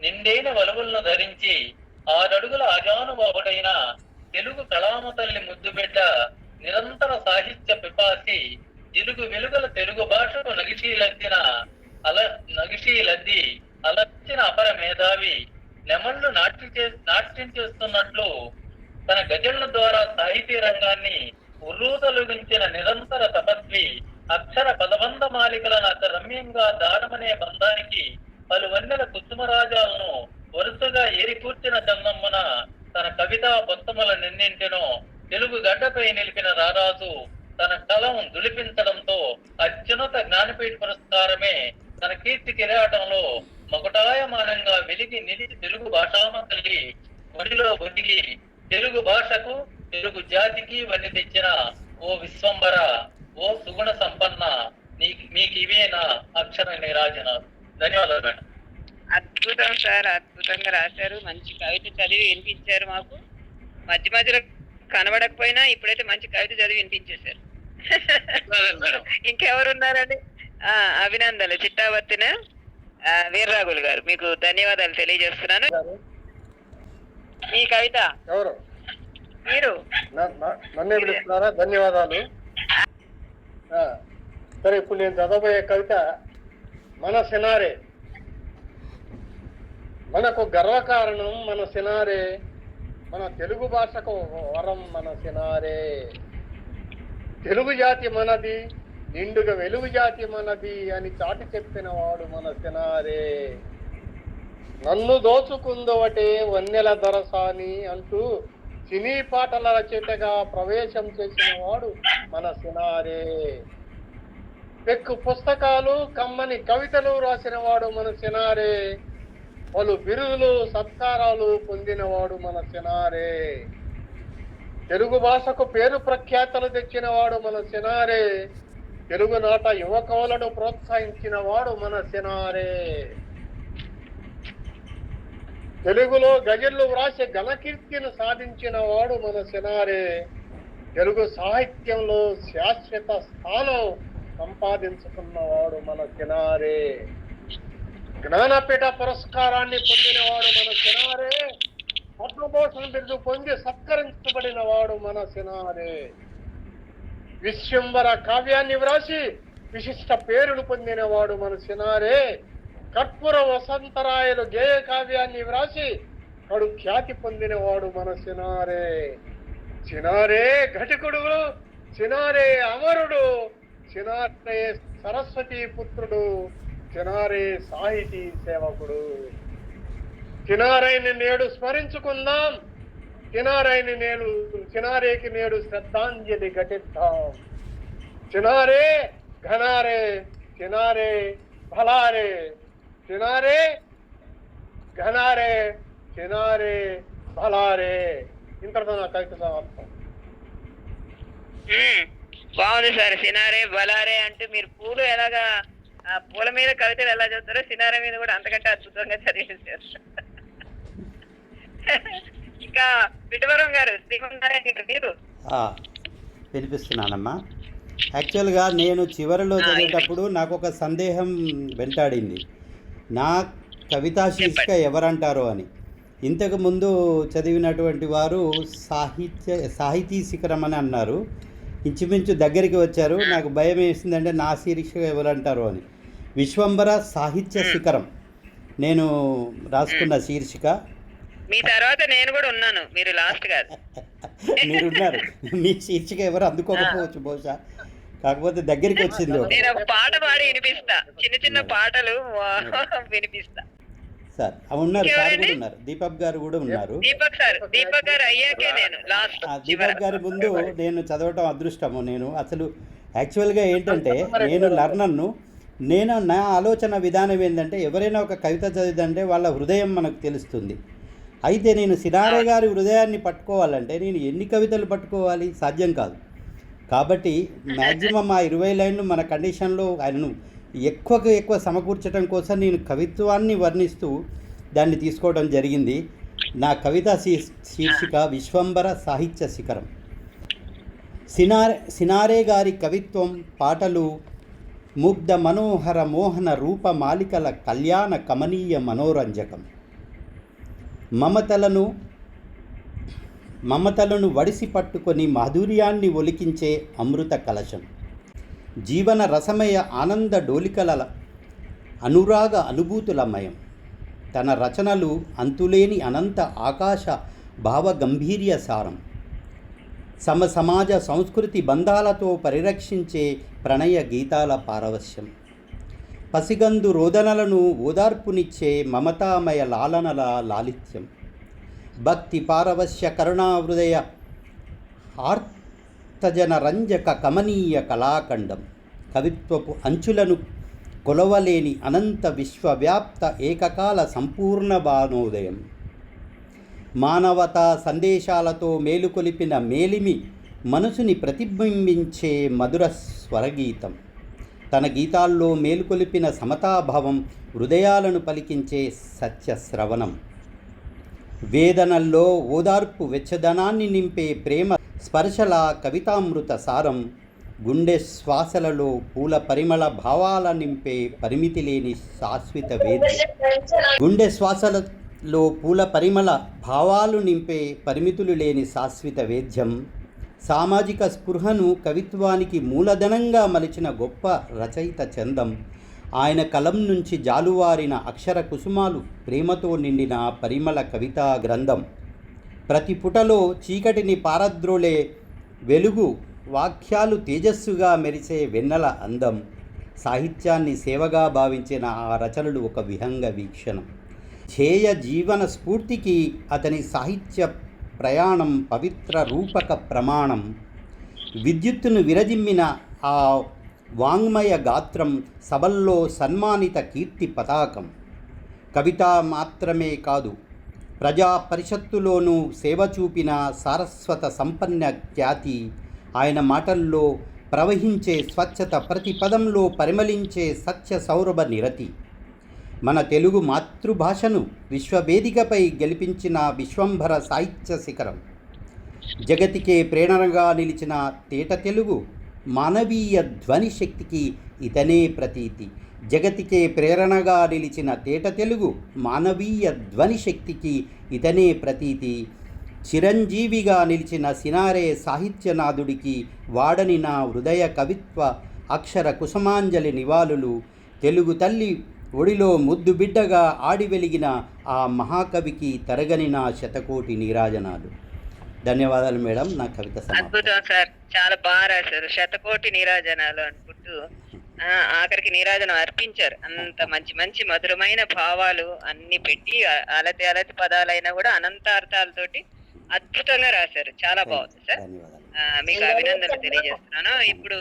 నిండైన వలువలను ధరించి 6 అడుగుల అజానుబాహుడైన తెలుగు కళామ తల్లి ముద్దుబిడ్డ, నిరంతర సాహిత్య పిపాసి, జిలుగు వెలుగల తెలుగు భాషకు నగిషీలద్ది అలర్చిన అపర మేధావి, నెమళ్ళు నాట్యం చేస్తున్నట్లు తన గజళ్ల ద్వారా సాహితీ రంగాన్ని ఉర్రూతలుగించిన నిరంతర తపస్వి, అక్షర పదబంధ మాలికలను రమ్యంగా దానమనే బంధానికి పలు వన్నెల కుసుమరాజాలను వరుసగా ఏరికూర్చిన చందమ్మున తన కవితా పొత్తముల నిన్నింటినో తెలుగు గడ్డపై నిలిపిన రారాజు తన కలం దులిపించడంతో అత్యున్నత జ్ఞానపీఠ పురస్కారమే తన కీర్తి కిరాటంలో మకుటాయమానంగా వెలిగి నిలిచి తెలుగు భాషామంతలి ఒడిలో ఒదిగి తెలుగు భాషకు తెలుగు జాతికి వన్ని తెచ్చిన ఓ విశ్వంబర, ఓ సుగుణ సంపన్న, మీకు ఇవే నా అక్షర నిరాజన. ధన్యవాదాలు మేడం. అద్భుతం సార్, అద్భుతంగా రాశారు. మంచి కవిత చదివి వినిపించారు మాకు. మధ్య మధ్యలో కనబడకపోయినా ఇప్పుడైతే మంచి కవిత చదివి వినిపించేశారు. ఇంకెవరున్నారండి? అభినందనలు. చిట్టావర్తిన వీర్రాఘులు గారు, మీకు ధన్యవాదాలు తెలియజేస్తున్నాను. మీ కవిత ఎవరు? మీరు నన్నే పిలుస్తున్నారా? ధన్యవాదాలు. సరే, ఇప్పుడు నేను చదవబోయే కవిత మన సినారే. మనకు గర్వకారణం మన సినారే, మన తెలుగు భాషకు వరం మన సినారే. తెలుగు జాతి మనది, నిండుగా వెలుగు జాతి మనది అని చాటి చెప్పిన వాడు మన సినారే. నన్ను దోచుకుందోవటే వన్నెల దొరసాని అంటూ సినీ పాటల రచయితగా ప్రవేశం చేసిన వాడు మన సినారే. పెక్కు పుస్తకాలు, కమ్మని కవితలు రాసిన వాడు మన సినారే. పలు బిరుదులు, సత్కారాలు పొందినవాడు మన సినారే. తెలుగు భాషకు పేరు ప్రఖ్యాతలు తెచ్చిన వాడు మన సినారే. తెలుగునాట యువకవులను ప్రోత్సహించిన వాడు మన సినారే. తెలుగులో గజళ్ళు వ్రాసి ఘనకీర్తిని సాధించిన వాడు మన సినారే. తెలుగు సాహిత్యంలో శాశ్వత స్థానం సంపాదించుకున్నవాడు మన సినారే. జ్ఞానపీఠ పురస్కారాన్ని పొందినవాడు మన సినారే. పద్మభూషణ బిరుదు పొంది సత్కరించబడిన వాడు మన సినారే. విశ్వంబర కావ్యాన్ని వ్రాసి విశిష్ట పేరును పొందినవాడు మన సినారే. కర్పూర వసంతరాయలు గేయ కావ్యాన్ని వ్రాసి కడు ఖ్యాతి పొందినవాడు మన సినారే. సినారే ఘటికుడు, సినారే అమరుడు, సినారే సరస్వతి పుత్రుడు, సినారే సాహితీ సేవకుడు. సినారేని నేడు స్మరించుకుందాం, సినారేకి నేడు శ్రద్ధాంజలి ఘటిద్దాం. సినారే ఘనారే, సినారే భలారే, సినారే ఘనారే, సినారే భలారే. ఇంతటితో నా కవిత సమాప్తం. బాగుంది సార్. సినారే బలారే అంటూ మీరు పూలు ఎలాగా పూల మీద కవితలు ఎలా చదువుతారో సినారే మీద కూడా అంతకంటే అద్భుతంగా చదివేశారు. ఇంకా పిఠవరం గారు, శ్రీమన్నారాయణ గారు, మీరు వినిపిస్తున్నానమ్మా. యాక్చువల్గా నేను చివరిలో చదివేటప్పుడు నాకు ఒక సందేహం వెంటాడింది, నా కవితా శీర్షిక ఎవరంటారో అని. ఇంతకుముందు చదివినటువంటి వారు సాహితీ శిఖరం అని అన్నారు. ఇంచుమించు దగ్గరికి వచ్చారు. నాకు భయం వేసిందంటే నా శీర్షిక ఎవరంటారో అని. విశ్వంబర సాహిత్య శిఖరం నేను రాసుకున్న శీర్షిక. మీ తర్వాత నేను కూడా ఉన్నాను, మీరు లాస్ట్ కాదు. మీరున్నారు. మీ శీర్షిక ఎవరు అందుకోకపోవచ్చు బహుశా, కాకపోతే దగ్గరికి వచ్చింది. నేను ఒక పాట పాడి వినిపిస్తా, చిన్న చిన్న పాటలు వినిపిస్తా. సార్ ఉన్నారు, సార్ కూడా ఉన్నారు, దీపక్ గారు కూడా ఉన్నారు. దీపక్ గారు అయ్యాకే నేను లాస్ట్. దీపక్ గారి ముందు నేను చదవటం అదృష్టము. నేను అసలు యాక్చువల్గా ఏంటంటే నేను లర్నర్ను. నా ఆలోచన విధానం ఏంటంటే ఎవరైనా ఒక కవిత చదివితే వాళ్ళ హృదయం మనకు తెలుస్తుంది. అయితే నేను సినారే గారి హృదయాన్ని పట్టుకోవాలంటే నేను ఎన్ని కవితలు పట్టుకోవాలి? సాధ్యం కాదు. కాబట్టి మ్యాక్సిమం ఆ 20 లైన్లు మన కండిషన్లో ఆయనను ఎక్కువ సమకూర్చడం కోసం నేను కవిత్వాన్ని వర్ణిస్తూ దాన్ని తీసుకోవడం జరిగింది. నా కవితా శీర్షిక విశ్వంబర సాహిత్య శిఖరం. సినారే గారి కవిత్వం, పాటలు ముగ్ధ మనోహర మోహన రూప మాలికల కళ్యాణ కమనీయ మనోరంజకం. మమతలను వడిసి పట్టుకొని మాధుర్యాన్ని ఒలికించే అమృత కలశం. జీవన రసమయ ఆనంద డోలికల అనురాగ అనుభూతులమయం. తన రచనలు అంతులేని అనంత ఆకాశ భావగంభీర్య సారం. సమాజ సంస్కృతి బంధాలతో పరిరక్షించే ప్రణయ గీతాల పారవశ్యం. పసిగందు రోదనలను ఓదార్పునిచ్చే మమతామయ లాలనల లాలిత్యం. భక్తి పారవశ్య కరుణాహృదయ ఆర్తజన రంజక కమనీయ కళాఖండం. కవిత్వపు అంచులను కొలవలేని అనంత విశ్వవ్యాప్త ఏకకాల సంపూర్ణ భానోదయం. మానవతా సందేశాలతో మేలుకొలిపిన మేలిమి మనసుని ప్రతిబింబించే మధుర స్వరగీతం. తన గీతాల్లో మేలుకొలిపిన సమతాభావం హృదయాలను పలికించే సత్యశ్రవణం. వేదనల్లో ఓదార్పు వెచ్చదనాన్ని నింపే ప్రేమ స్పర్శల కవితామృత సారం. గుండె శ్వాసలలో పూల పరిమళ భావాల నింపే పరిమితి లేని శాశ్వత వేద్యం. గుండె శ్వాసలలో పూల పరిమళ భావాలు నింపే పరిమితులు లేని శాశ్వత వేద్యం. సామాజిక స్పృహను కవిత్వానికి మూలధనంగా మలిచిన గొప్ప రచయిత చందం. ఆయన కలం నుంచి జాలువారిన అక్షర కుసుమాలు ప్రేమతో నిండిన పరిమళ కవితా గ్రంథం. ప్రతి పుటలో చీకటిని పారద్రోలే వెలుగు, వాక్యాలు తేజస్సుగా మెరిసే వెన్నెల అందం. సాహిత్యాన్ని సేవగా భావించిన ఆ రచనలు ఒక విహంగ వీక్షణం. ధ్యేయ జీవన స్ఫూర్తికి అతని సాహిత్య ప్రయాణం పవిత్ర రూపక ప్రమాణం. విద్యుత్తును విరజిమ్మిన ఆ వాంగ్మయ గాత్రం సభల్లో సన్మానిత కీర్తి పతాకం. కవిత మాత్రమే కాదు, ప్రజా పరిషత్తులోనూ సేవ చూపిన సారస్వత సంపన్న ఖ్యాతి. ఆయన మాటల్లో ప్రవహించే స్వచ్ఛత, ప్రతి పదంలో పరిమళించే సత్య సౌరభ నిరతి. మన తెలుగు మాతృభాషను విశ్వవేదికపై గెలిపించిన విశ్వంభర సాహిత్య శిఖరం. జగతికే ప్రేరణగా నిలిచిన తేట తెలుగు మానవీయ ధ్వని శక్తికి ఇతనే ప్రతీతి. జగతికే ప్రేరణగా నిలిచిన తేట తెలుగు మానవీయ ధ్వని శక్తికి ఇతనే ప్రతీతి. చిరంజీవిగా నిలిచిన సినారే సాహిత్యనాథుడికి వాడని నా హృదయ కవిత్వ అక్షర కుసుమాంజలి నివాళులు. తెలుగు తల్లి ఒడిలో ముద్దు బిడ్డగా ఆడి వెలిగిన ఆ మహాకవికి తరగని నా శతకోటి నీరాజనాలు. ధన్యవాదాలు మేడం. నా కవిత అద్భుతం సార్, చాలా బాగా రాశారు. శతకోటి నీరాజనాలు అనుకుంటూ ఆఖరికి నీరాజనం అర్పించారు. అంత మంచి మంచి మధురమైన భావాలు అన్ని పెట్టి అలతి అలతి పదాలైనా కూడా అనంతార్థాలతోటి అద్భుతంగా రాశారు. చాలా బాగుంది సార్, మీకు అభినందనలు తెలియజేస్తున్నాను. ఇప్పుడు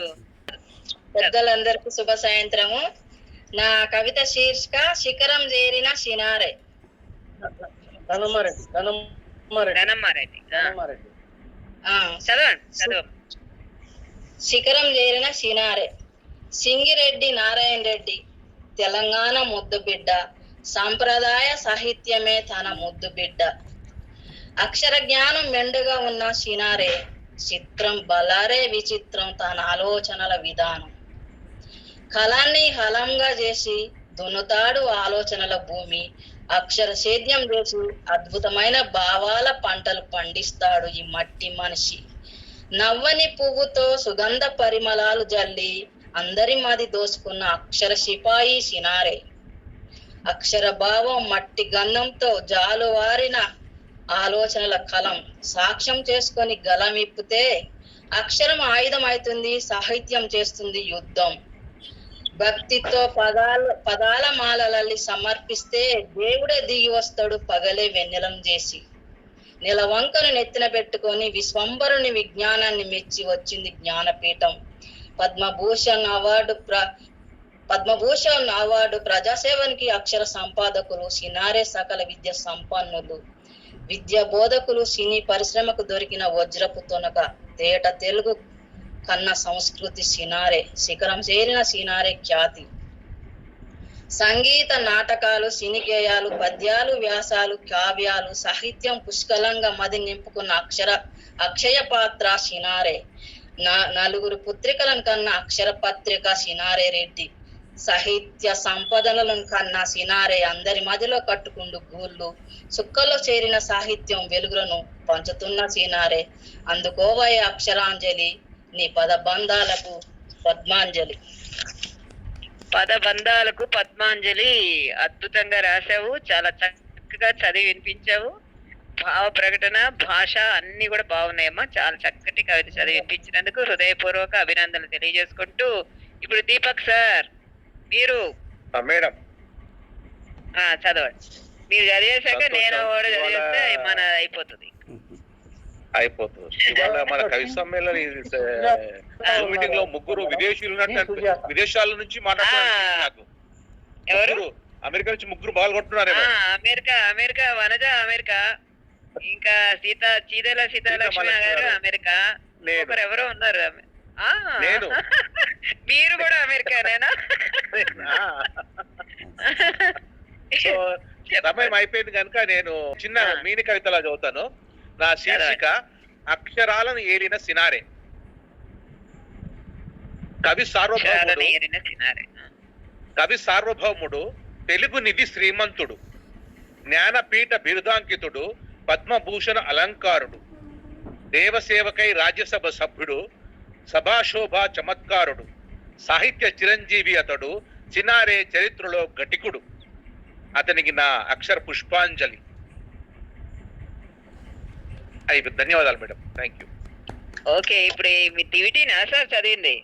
పెద్దలందరికీ శుభ సాయంత్రము. నా కవిత శీర్షిక శిఖరం చేరిన సినారే. శిఖరం చేరిన సినారే. సింగిరెడ్డి నారాయణ రెడ్డి తెలంగాణ ముద్దు బిడ్డ, సాంప్రదాయ సాహిత్యమే తన ముద్దు బిడ్డ. అక్షర జ్ఞానం మెండుగా ఉన్న సినారే, చిత్రం బలారే విచిత్రం తన ఆలోచనల విధానం. కళాన్ని హలంగా చేసి దున్నుతాడు ఆలోచనల భూమి. అక్షర సేద్యం చేసి అద్భుతమైన భావాల పంటలు పండిస్తాడు ఈ మట్టి మనిషి. నవ్వని పువ్వుతో సుగంధ పరిమళాలు జల్లి అందరి మది దోసుకున్న అక్షర సిపాయి సినారే. అక్షర భావం మట్టి గంధంతో జాలువారిన ఆలోచనల కలం సాక్ష్యం చేసుకొని గలమిప్పితే అక్షరం ఆయుధం అవుతుంది, సాహిత్యం చేస్తుంది యుద్ధం. భక్తితో పదాల మాలలల్లి సమర్పిస్తే దేవుడే దిగి వస్తాడు పగలే వెన్నెలం చేసి. నెలవంకను నెత్తిన పెట్టుకొని విశ్వంబరుని విజ్ఞానాన్ని మెచ్చి వచ్చింది జ్ఞానపీఠం. పద్మభూషణ్ అవార్డు ప్రజాసేవనికి అక్షర సంపాదకులు సినారే సకల విద్య సంపన్నులు. విద్యా బోధకులు సినీ పరిశ్రమకు దొరికిన వజ్రపు తొనక. తేట తెలుగు కన్న సంస్కృతి సినారే. శిఖరం చేరిన సినారే ఖ్యాతి. సంగీత నాటకాలు, సినిగేయాలు, పద్యాలు, వ్యాసాలు, కావ్యాలు, సాహిత్యం పుష్కలంగా మది నింపుకున్న అక్షయ పాత్ర సినారే. నలుగురు పుత్రికలను కన్న అక్షర పత్రిక సినారే రెడ్డి. సాహిత్య సంపదలను కన్నా సినారే అందరి మధ్యలో కట్టుకుండు గూళ్ళు. సుక్కలో చేరిన సాహిత్యం వెలుగులను పంచుతున్న సినారే. అందుకోవయ అక్షరాంజలి నీ పదబంధాలకు పద్మాంజలి. పదబంధాలకు పద్మాంజలి. అద్భుతంగా రాశావు, చాలా చక్కగా చదివి వినిపించావు. భావ ప్రకటన, భాష అన్ని కూడా బాగున్నాయమ్మా. చాలా చక్కటి కవిత చదివి వినిపించినందుకు హృదయపూర్వక అభినందనలు తెలియజేసుకుంటూ ఇప్పుడు దీపక్ సార్ మీరు మేడం చదవండి. మీరు చదివేశాక నేను కూడా చదివేస్తే మన అయిపోతుంది. అయిపోతుంది. ఇవాళ మన కవి సమ్మేళనం మీటింగ్ లో ముగ్గురు విదేశీయులు విదేశాల నుంచి మాట్లాడుతున్నారు. నాకు ఎవరు? అమెరికా నుంచి ముగ్గురు పాల్గొంటున్నారు. అమెరికా వనజ అమెరికా, ఇంకా చీదల సీతాలక్ష్మి గారు అమెరికా, ఒకరు ఎవరో ఉన్నారు. నేను మీరు కూడా అమెరికానేనా? సమయం అయిపోయింది కనుక నేను చిన్న మీని కవితలా చదువుతాను. నా శీర్షిక అక్షరాలను ఏలిన సినారే. కవి సార్వభౌముడు, తెలుగు నిధి శ్రీమంతుడు, జ్ఞానపీఠ బిరుదాంకితుడు, పద్మభూషణ అలంకారుడు, దేవసేవకై రాజ్యసభ సభ్యుడు, సభాశోభ చమత్కారుడు, సాహిత్య చిరంజీవి అతడు, సినారే చరిత్రలో ఘటికుడు, అతనికి నా అక్షర పుష్పాంజలి. ధన్యవాదాలు మేడం. Thank you. ఓకే, ఇప్పుడు మీ డివిటీనా సార్ చదివింది?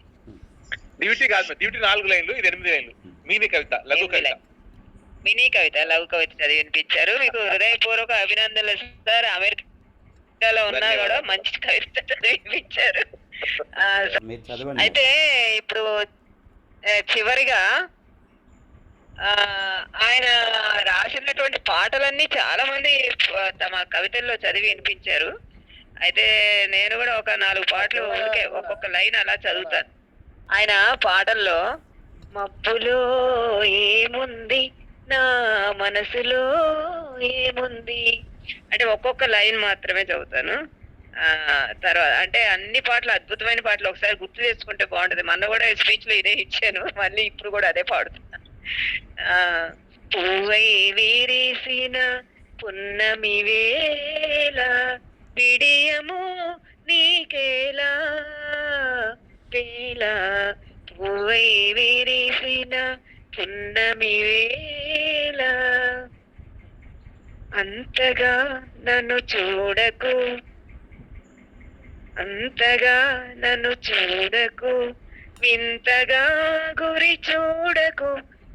డివిటీ కాదు, డివిటీ 4 లైన్లు, ఇది 8 లైన్లు. మినీ కవిత, లఘు కవిత. మినీ కవిత, లఘు కవిత చదివి వినిపించారు. మీకు హృదయపూర్వక అభినందనలు సార్. అమెరికాలో ఉన్నా కూడా మంచి కవిత చదివి వినిపించారు. అయితే ఇప్పుడు చివరిగా ఆయన రాసినటువంటి పాటలన్నీ చాలా మంది తమ కవితల్లో చదివి వినిపించారు. అయితే నేను కూడా ఒక 4 పాటలు ఒక్కొక్క లైన్ అలా చదువుతాను. ఆయన పాటల్లో మబ్బులో ఏముంది, నా మనసులో ఏముంది అంటే ఒక్కొక్క లైన్ మాత్రమే చదువుతాను. తర్వాత అంటే అన్ని పాటలు అద్భుతమైన పాటలు, ఒకసారి గుర్తు తెచ్చుకుంటే బాగుంటది. మొన్న కూడా స్పీచ్ లో ఇదే ఇచ్చాను, మళ్ళీ ఇప్పుడు కూడా అదే పాడుతున్నా. పువ్వై విరిసిన పున్నమి వేళ బిడియము నీకేలా వేళ, పువ్వై విరిసిన పున్నమి వేళ, అంతగా నన్ను చూడకు, అంతగా నన్ను చూడకు, వింతగా గురి చూడకు,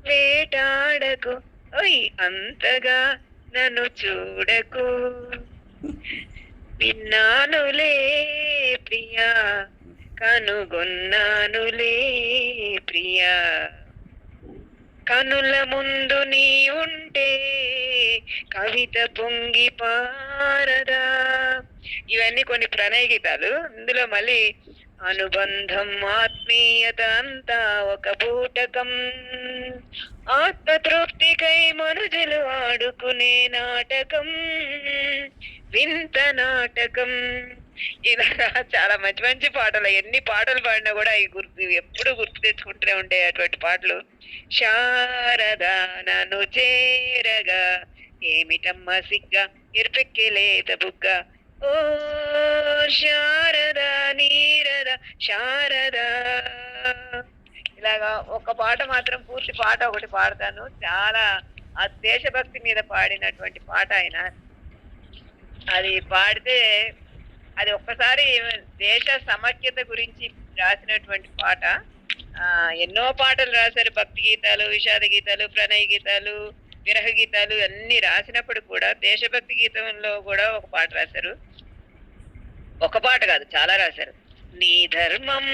వేటాడకు, ఓయ్ అంతగా నన్ను చూడకు, విన్నానులే ప్రియా, కనుగొన్నానులే ప్రియా, కనుల ముందు నీ ఉంటే కవిత పొంగి పారదా. ఇవన్నీ కొన్ని ప్రణయ గీతాలు. ఇందులో మళ్ళీ అనుబంధం ఆత్మీయత అంతా ఒక బూటకం, ఆత్మతృప్తికై మనుజులు ఆడుకునే నాటకం, వింత నాటకం. ఇలా చాలా మంచి మంచి పాటలు. ఎన్ని పాటలు పాడినా కూడా అవి ఎప్పుడు గుర్తు తెచ్చుకుంటూనే ఉండే అటువంటి పాటలు. శారదా నన్ను చేరగా ఏమిటమ్మా సిగ్గా ఎరుపెక్కిలేత బుగ్గ, ఓ శారదా నీరదా శారదా. ఇలాగా ఒక పాట మాత్రం పూర్తి పాట ఒకటి పాడతాను. చాలా ఆ దేశభక్తి మీద పాడినటువంటి పాట ఆయన. అది పాడితే అది ఒక్కసారి దేశ సమైక్యత గురించి రాసినటువంటి పాట. ఎన్నో పాటలు రాశారు, భక్తి గీతాలు, విషాద గీతాలు, ప్రణయ గీతాలు, విరహ గీతాలు అన్ని రాసినప్పుడు కూడా దేశభక్తి గీతంలో కూడా ఒక పాట రాశారు. ఒక పాట కాదు, చాలా రాశారు. నీ ధర్మం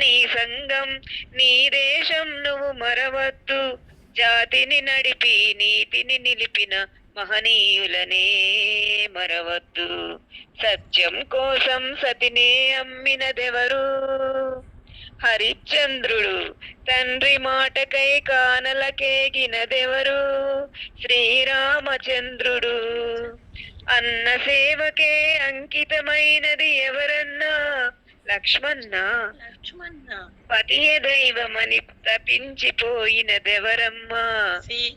నీ సంఘం నీ దేశం నువ్వు మరవద్దు, జాతిని నడిపి నీతిని నిలిపిన మహనీయులనే మరవద్దు, సత్యం కోసం సతినే అమ్మినదెవరు, హరిశ్చంద్రుడు తండ్రి మాటకై కానలకేగినదెవరు, శ్రీరామచంద్రుడు అన్న సేవకే అంకితమైనది ఎవరన్నా, లక్ష్మణ పతియ దైవమని తపించిపోయినదెవరమ్మా,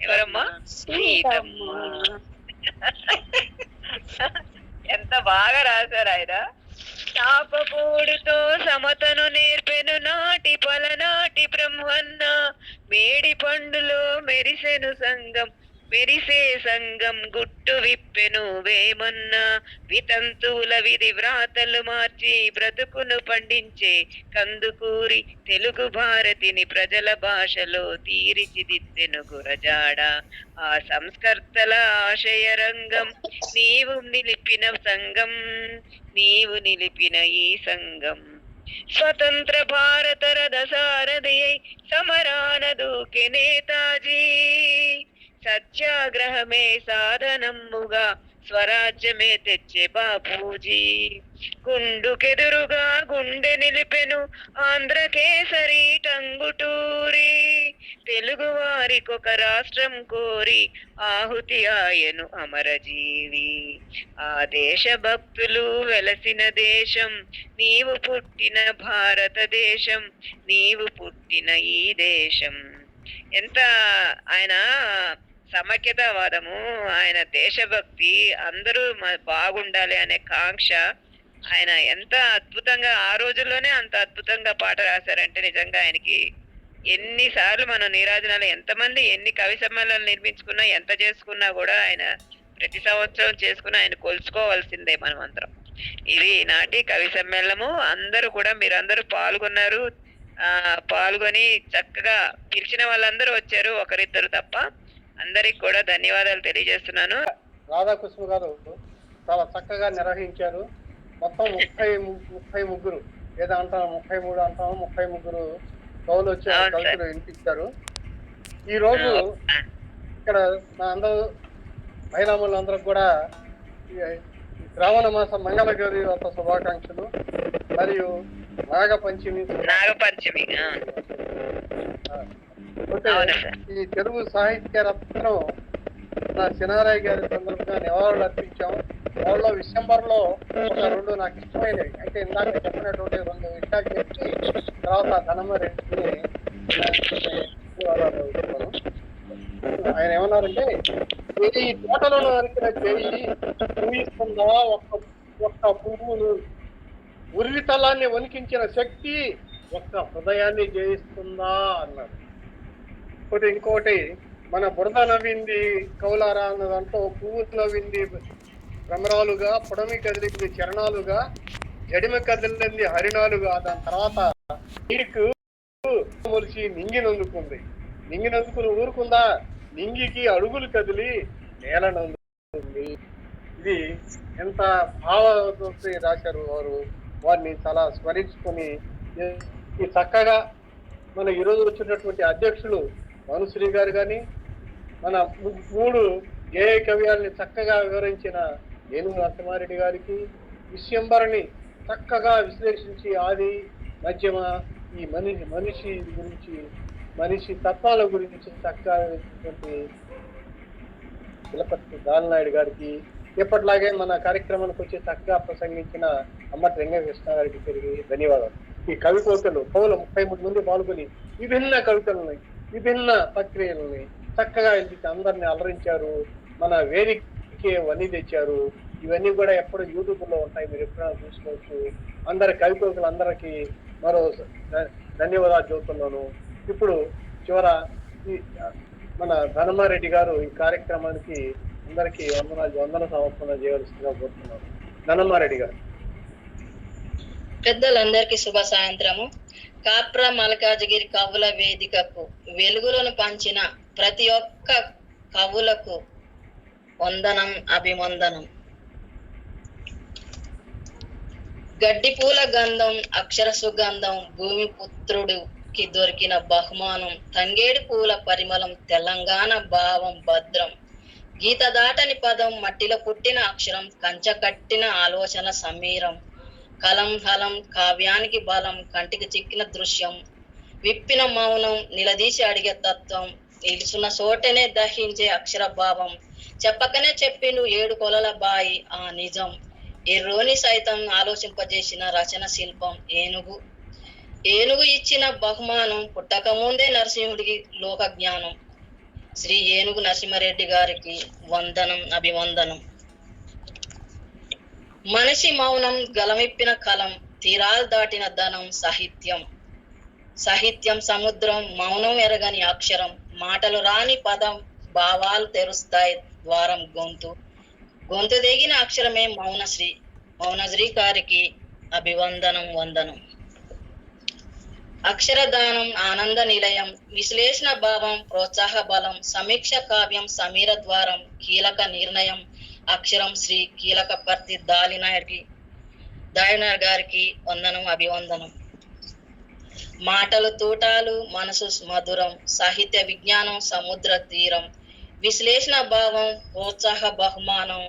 ఎవరమ్మా? సీతమ్మ. ఎంత బాగా రాశారు ఆయన. చాపకూడుతో సమతను నేర్పెను నాటి పలనాటి బ్రహ్మన్న, మేడి పండులో మెరిసెను సంగం పెరిసే సంగం గుట్టు విప్పెను వేమన్న వితంతువుల విధి వ్రాతలు మార్చి బ్రతుకును పండించే కందుకూరి తెలుగు భారతిని ప్రజల భాషలో తీర్చిదిద్దెను గురజాడ ఆ సంస్కర్తల ఆశయ రంగం నీవు నిలిపిన సంఘం నీవు నిలిపిన ఈ సంఘం స్వతంత్ర భారత రథ సారథి సమరాన దూకె నేతాజీ సత్యాగ్రహమే సాధనముగా స్వరాజ్యమే తెచ్చే బాపూజీ గుండుకెదురుగా గుండె నిలిపెను ఆంధ్రకేసరి టంగుటూరి తెలుగు వారికొక రాష్ట్రం కోరి ఆహుతి ఆయను అమరజీవి ఆ దేశభక్తులు వెలసిన దేశం నీవు పుట్టిన భారతదేశం నీవు పుట్టిన ఈ దేశం. ఎంత ఆయన సమైక్యతావాదము, ఆయన దేశభక్తి, అందరూ బాగుండాలి అనే కాంక్ష, ఆయన ఎంత అద్భుతంగా ఆ రోజుల్లోనే అంత అద్భుతంగా పాట రాశారంటే నిజంగా ఆయనకి ఎన్నిసార్లు మనం నీరాజనాలు ఎంతమంది ఎన్ని కవి సమ్మేళనాలు నిర్మించుకున్నా ఎంత చేసుకున్నా కూడా ఆయన ప్రతి సంవత్సరం చేసుకుని ఆయన కొలుచుకోవాల్సిందే మనం అందరం. ఇది నాటి కవి సమ్మేళనము. అందరూ కూడా మీరందరూ పాల్గొన్నారు. పాల్గొని చక్కగా పిలిచిన వాళ్ళందరూ వచ్చారు, ఒకరిద్దరు తప్ప. అందరికి కూడా ధన్యవాదాలు తెలియజేస్తున్నాను. రాధాకృష్ణ గారు చాలా చక్కగా నిర్వహించారు. మొత్తం 33 ఏదో అంటాము, 33 అంటాము, 33 కవులు వచ్చి కవితలు వినిపించారు. ఈ రోజు ఇక్కడ మా అందరూ మహిళామణులందరికి కూడా శ్రావణ మాస మంగళగౌరి వ్రత శుభాకాంక్షలు మరియు నాగపంచమి. ఈ తెలుగు సాహిత్య రత్నం నా సినారాయ్ గారి సందర్భంగా నివాళులు అర్పించాము. వాళ్ళలో విశంబర్లో ఒక 2 నాకు ఇష్టమైనవి, అంటే ఇందాక చెప్పినటువంటి 2 విషయాలు చెప్పి తర్వాత ధనమరెడ్డిని ఆయన ఏమన్నారంటే, ఈ తోటలను నరికిన చేయి ఊహిస్తుందా ఒక్క పువ్వును, ఉరివితలాన్ని వణికించిన శక్తి ఒక్క హృదయాన్ని జయిస్తుందా అన్నారు. ఇంకోటి మన బురద నవ్వింది కౌలారా అన్న దాంట్లో పువ్వు నవ్వింది భ్రమరాలుగా, పొడమి కదిలింది చరణాలుగా, జడిమ కదిలింది హరిణాలుగా, దాని తర్వాత నీకు మొలిచి నింగినందుకుంది, నింగినందుకుని ఊరుకుందా, నింగికి అడుగులు కదిలి నేలనందుకుంది. ఇది ఎంత భావంతో రాశారు వారు. వారిని చాలా స్మరించుకొని ఈ చక్కగా మన ఈరోజు వచ్చినటువంటి అధ్యక్షులు మనుశ్రీ గారు కానీ, మన 3 గేయ కవ్యాలని చక్కగా వివరించిన ఏనుగు నరసింహారెడ్డి గారికి, విశ్వంబరిని చక్కగా విశ్లేషించి ఆది మధ్యమ ఈ మనిషి గురించి, మనిషి తత్వాల గురించి చక్కగా తిలపతి దాలనాయుడు గారికి, ఎప్పటిలాగే మన కార్యక్రమానికి వచ్చి చక్కగా ప్రసంగించిన అమ్మటి వెంకటకృష్ణ గారికి తిరిగి ధన్యవాదాలు. ఈ కవి కోతలు కవులు 33 మంది పాల్గొని విభిన్న కవితలని, విభిన్న ప్రక్రియలని చక్కగా అందరిని అలరించారు. మన వేదికకి వన్నీ తెచ్చారు. ఇవన్నీ కూడా ఎప్పుడు యూట్యూబ్లో ఉంటాయి, మీరు ఎప్పుడైనా చూసుకోవచ్చు. అందరి కవి కోతలు అందరికీ మరో ధన్యవాదాలు చెబుతున్నాను. ఇప్పుడు చివర మన ధనమారెడ్డి గారు ఈ కార్యక్రమానికి అందరికీ వందన సమర్పణ చేయవలసిందిగా కోరుతున్నాను. ధనమారెడ్డి గారు. పెద్దలందరికీ శుభ సాయంత్రము. కాప్రా మల్కాజ్గిరి కవుల వేదికకు వెలుగులను పంచిన ప్రతి ఒక్క కవులకు వందనం, అభివందనం. గడ్డి పూల గంధం, అక్షర సుగంధం, భూమి పుత్రుడికి దొరికిన బహుమానం, తంగేడి పూల పరిమళం, తెలంగాణ భావం భద్రం, గీత దాటని పదం, మట్టిలో పుట్టిన అక్షరం, కంచ కట్టిన ఆలోచన సమీరం, కలం హలం కావ్యానికి బలం, కంటికి చిక్కిన దృశ్యం, విప్పిన మౌనం, నిలదీసి అడిగే తత్వం, నిలుచున్న చోటనే దహించే అక్షర భావం, చెప్పకనే చెప్పిండు 7 కొలల బాయి ఆ నిజం, ఎర్రోని సైతం ఆలోచింపజేసిన రచన శిల్పం ఏనుగు. ఏనుగు ఇచ్చిన బహుమానం, పుట్టక ముందే నరసింహుడికి లోక జ్ఞానం. శ్రీ ఏనుగు నరసింహారెడ్డి గారికి వందనం, అభివందనం. మనిషి మౌనం, గలమిప్పిన కలం, తీరాలు దాటిన ధనం సాహిత్యం. సాహిత్యం సముద్రం, మౌనం ఎరగని అక్షరం, మాటలు రాని పదం, భావాలు తెరుస్తాయి ద్వారం గొంతు దిగిన అక్షరమే మౌనశ్రీ గారికి అభివందనం వందనం. అక్షరదానం ఆనంద నిలయం, విశ్లేషణ భావం, ప్రోత్సాహ బలం, సమీక్ష కావ్యం, సమీర ద్వారం, కీలక నిర్ణయం, అక్షరం శ్రీ కీలకపర్తి దాలినాయుడు గారికి వందనం అభివందనం. మాటలు తూటాలు, మనసు మధురం, సాహిత్య విజ్ఞానం, సముద్ర తీరం, విశ్లేషణ భావం, ప్రోత్సాహ బహుమానం,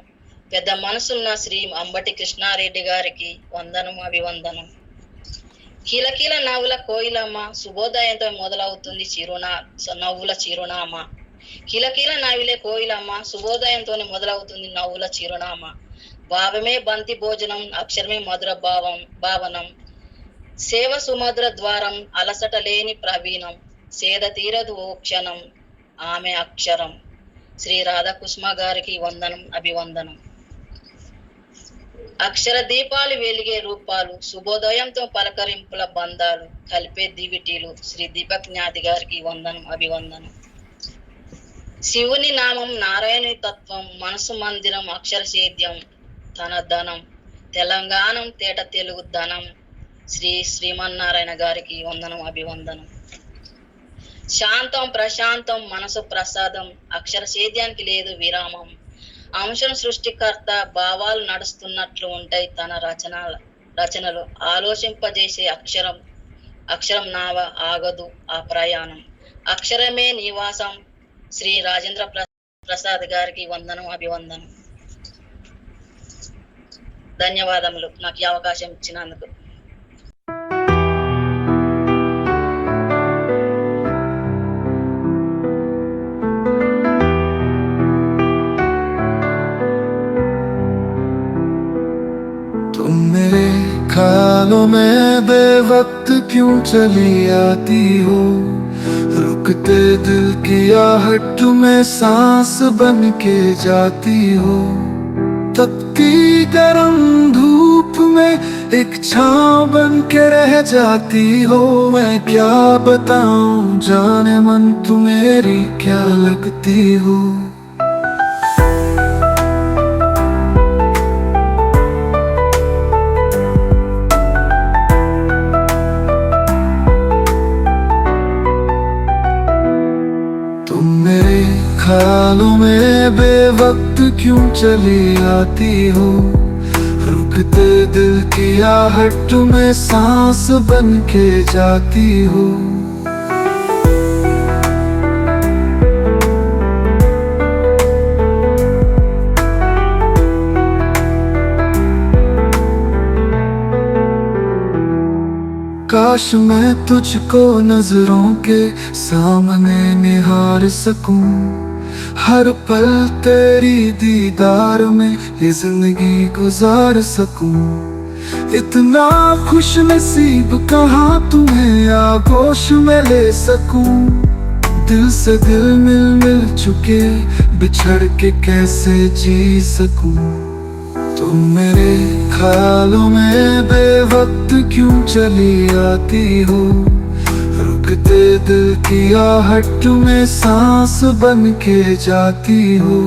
పెద్ద మనసున్న శ్రీ అంబటి కృష్ణారెడ్డి గారికి వందనం అభివందనం. కిలకిల నవ్వుల కోయిలమ్మ, శుభోదయంతో మొదలవుతుంది నవ్వుల చిరునామా. కిలకిల నవ్వులే కోయిలమ్మ, శుభోదయంతో మొదలవుతుంది నవ్వుల చిరునామా. భావమే బంతి భోజనం, అక్షరమే మధుర భావనం, సేవ సుమధుర ద్వారం, అలసట లేని ప్రవీణం, సేద తీరదు ఓ క్షణం ఆమె అక్షరం. శ్రీ రాధాకృష్ణ గారికి వందనం అభివందనం. అక్షర దీపాలు వెలిగే రూపాలు, శుభోదయంతో పలకరింపుల బంధాలు, కలిపే దివిటీలు, శ్రీ దీపక్ జ్ఞాతి గారికి వందనం అభివందనం. శివుని నామం, నారాయణి తత్వం, మనసు మందిరం, అక్షర సేద్యం, తన ధనం, తెలంగాణం తేట తెలుగు ధనం, శ్రీ శ్రీమన్నారాయణ గారికి వందనం అభివందనం. శాంతం ప్రశాంతం మనసు ప్రసాదం, అక్షర సేద్యానికి లేదు విరామం, అంశం సృష్టికర్త, భావాలు నడుస్తున్నట్లు ఉంటాయి తన రచనలు, ఆలోచింపజేసే అక్షరం నావ ఆగదు ఆ ప్రయాణం, అక్షరమే నివాసం, శ్రీ రాజేంద్ర ప్రసాద్ గారికి వందనం అభివందనం. ధన్యవాదములు నాకు ఈ అవకాశం ఇచ్చినందుకు. ख्यालों में बेवक्त क्यों चली आती हो, रुकते दिल की आहट में सांस बन के जाती हो, तपती गरम धूप में एक छांव बन के रह जाती हो। मैं क्या बताऊं जाने मन तू मेरी क्या लगती हो। ख्यालों में बेवक्त क्यों चली आती हो, रुकते दिल की आहट में सांस बन के जाती हो। काश मैं तुझको नजरों के सामने निहार सकूं, हर पल तेरी दीदार में ये जिंदगी गुजार सकूं। इतना खुश नसीब कहाँ तुम्हें आगोश में ले सकूं, दिल से दिल मिल चुके बिछड़ के कैसे जी सकूं। तुम मेरे ख्यालों में बेवक्त क्यों चली आती हो, रुकते दिल की आहट में सांस बन के जाती हो।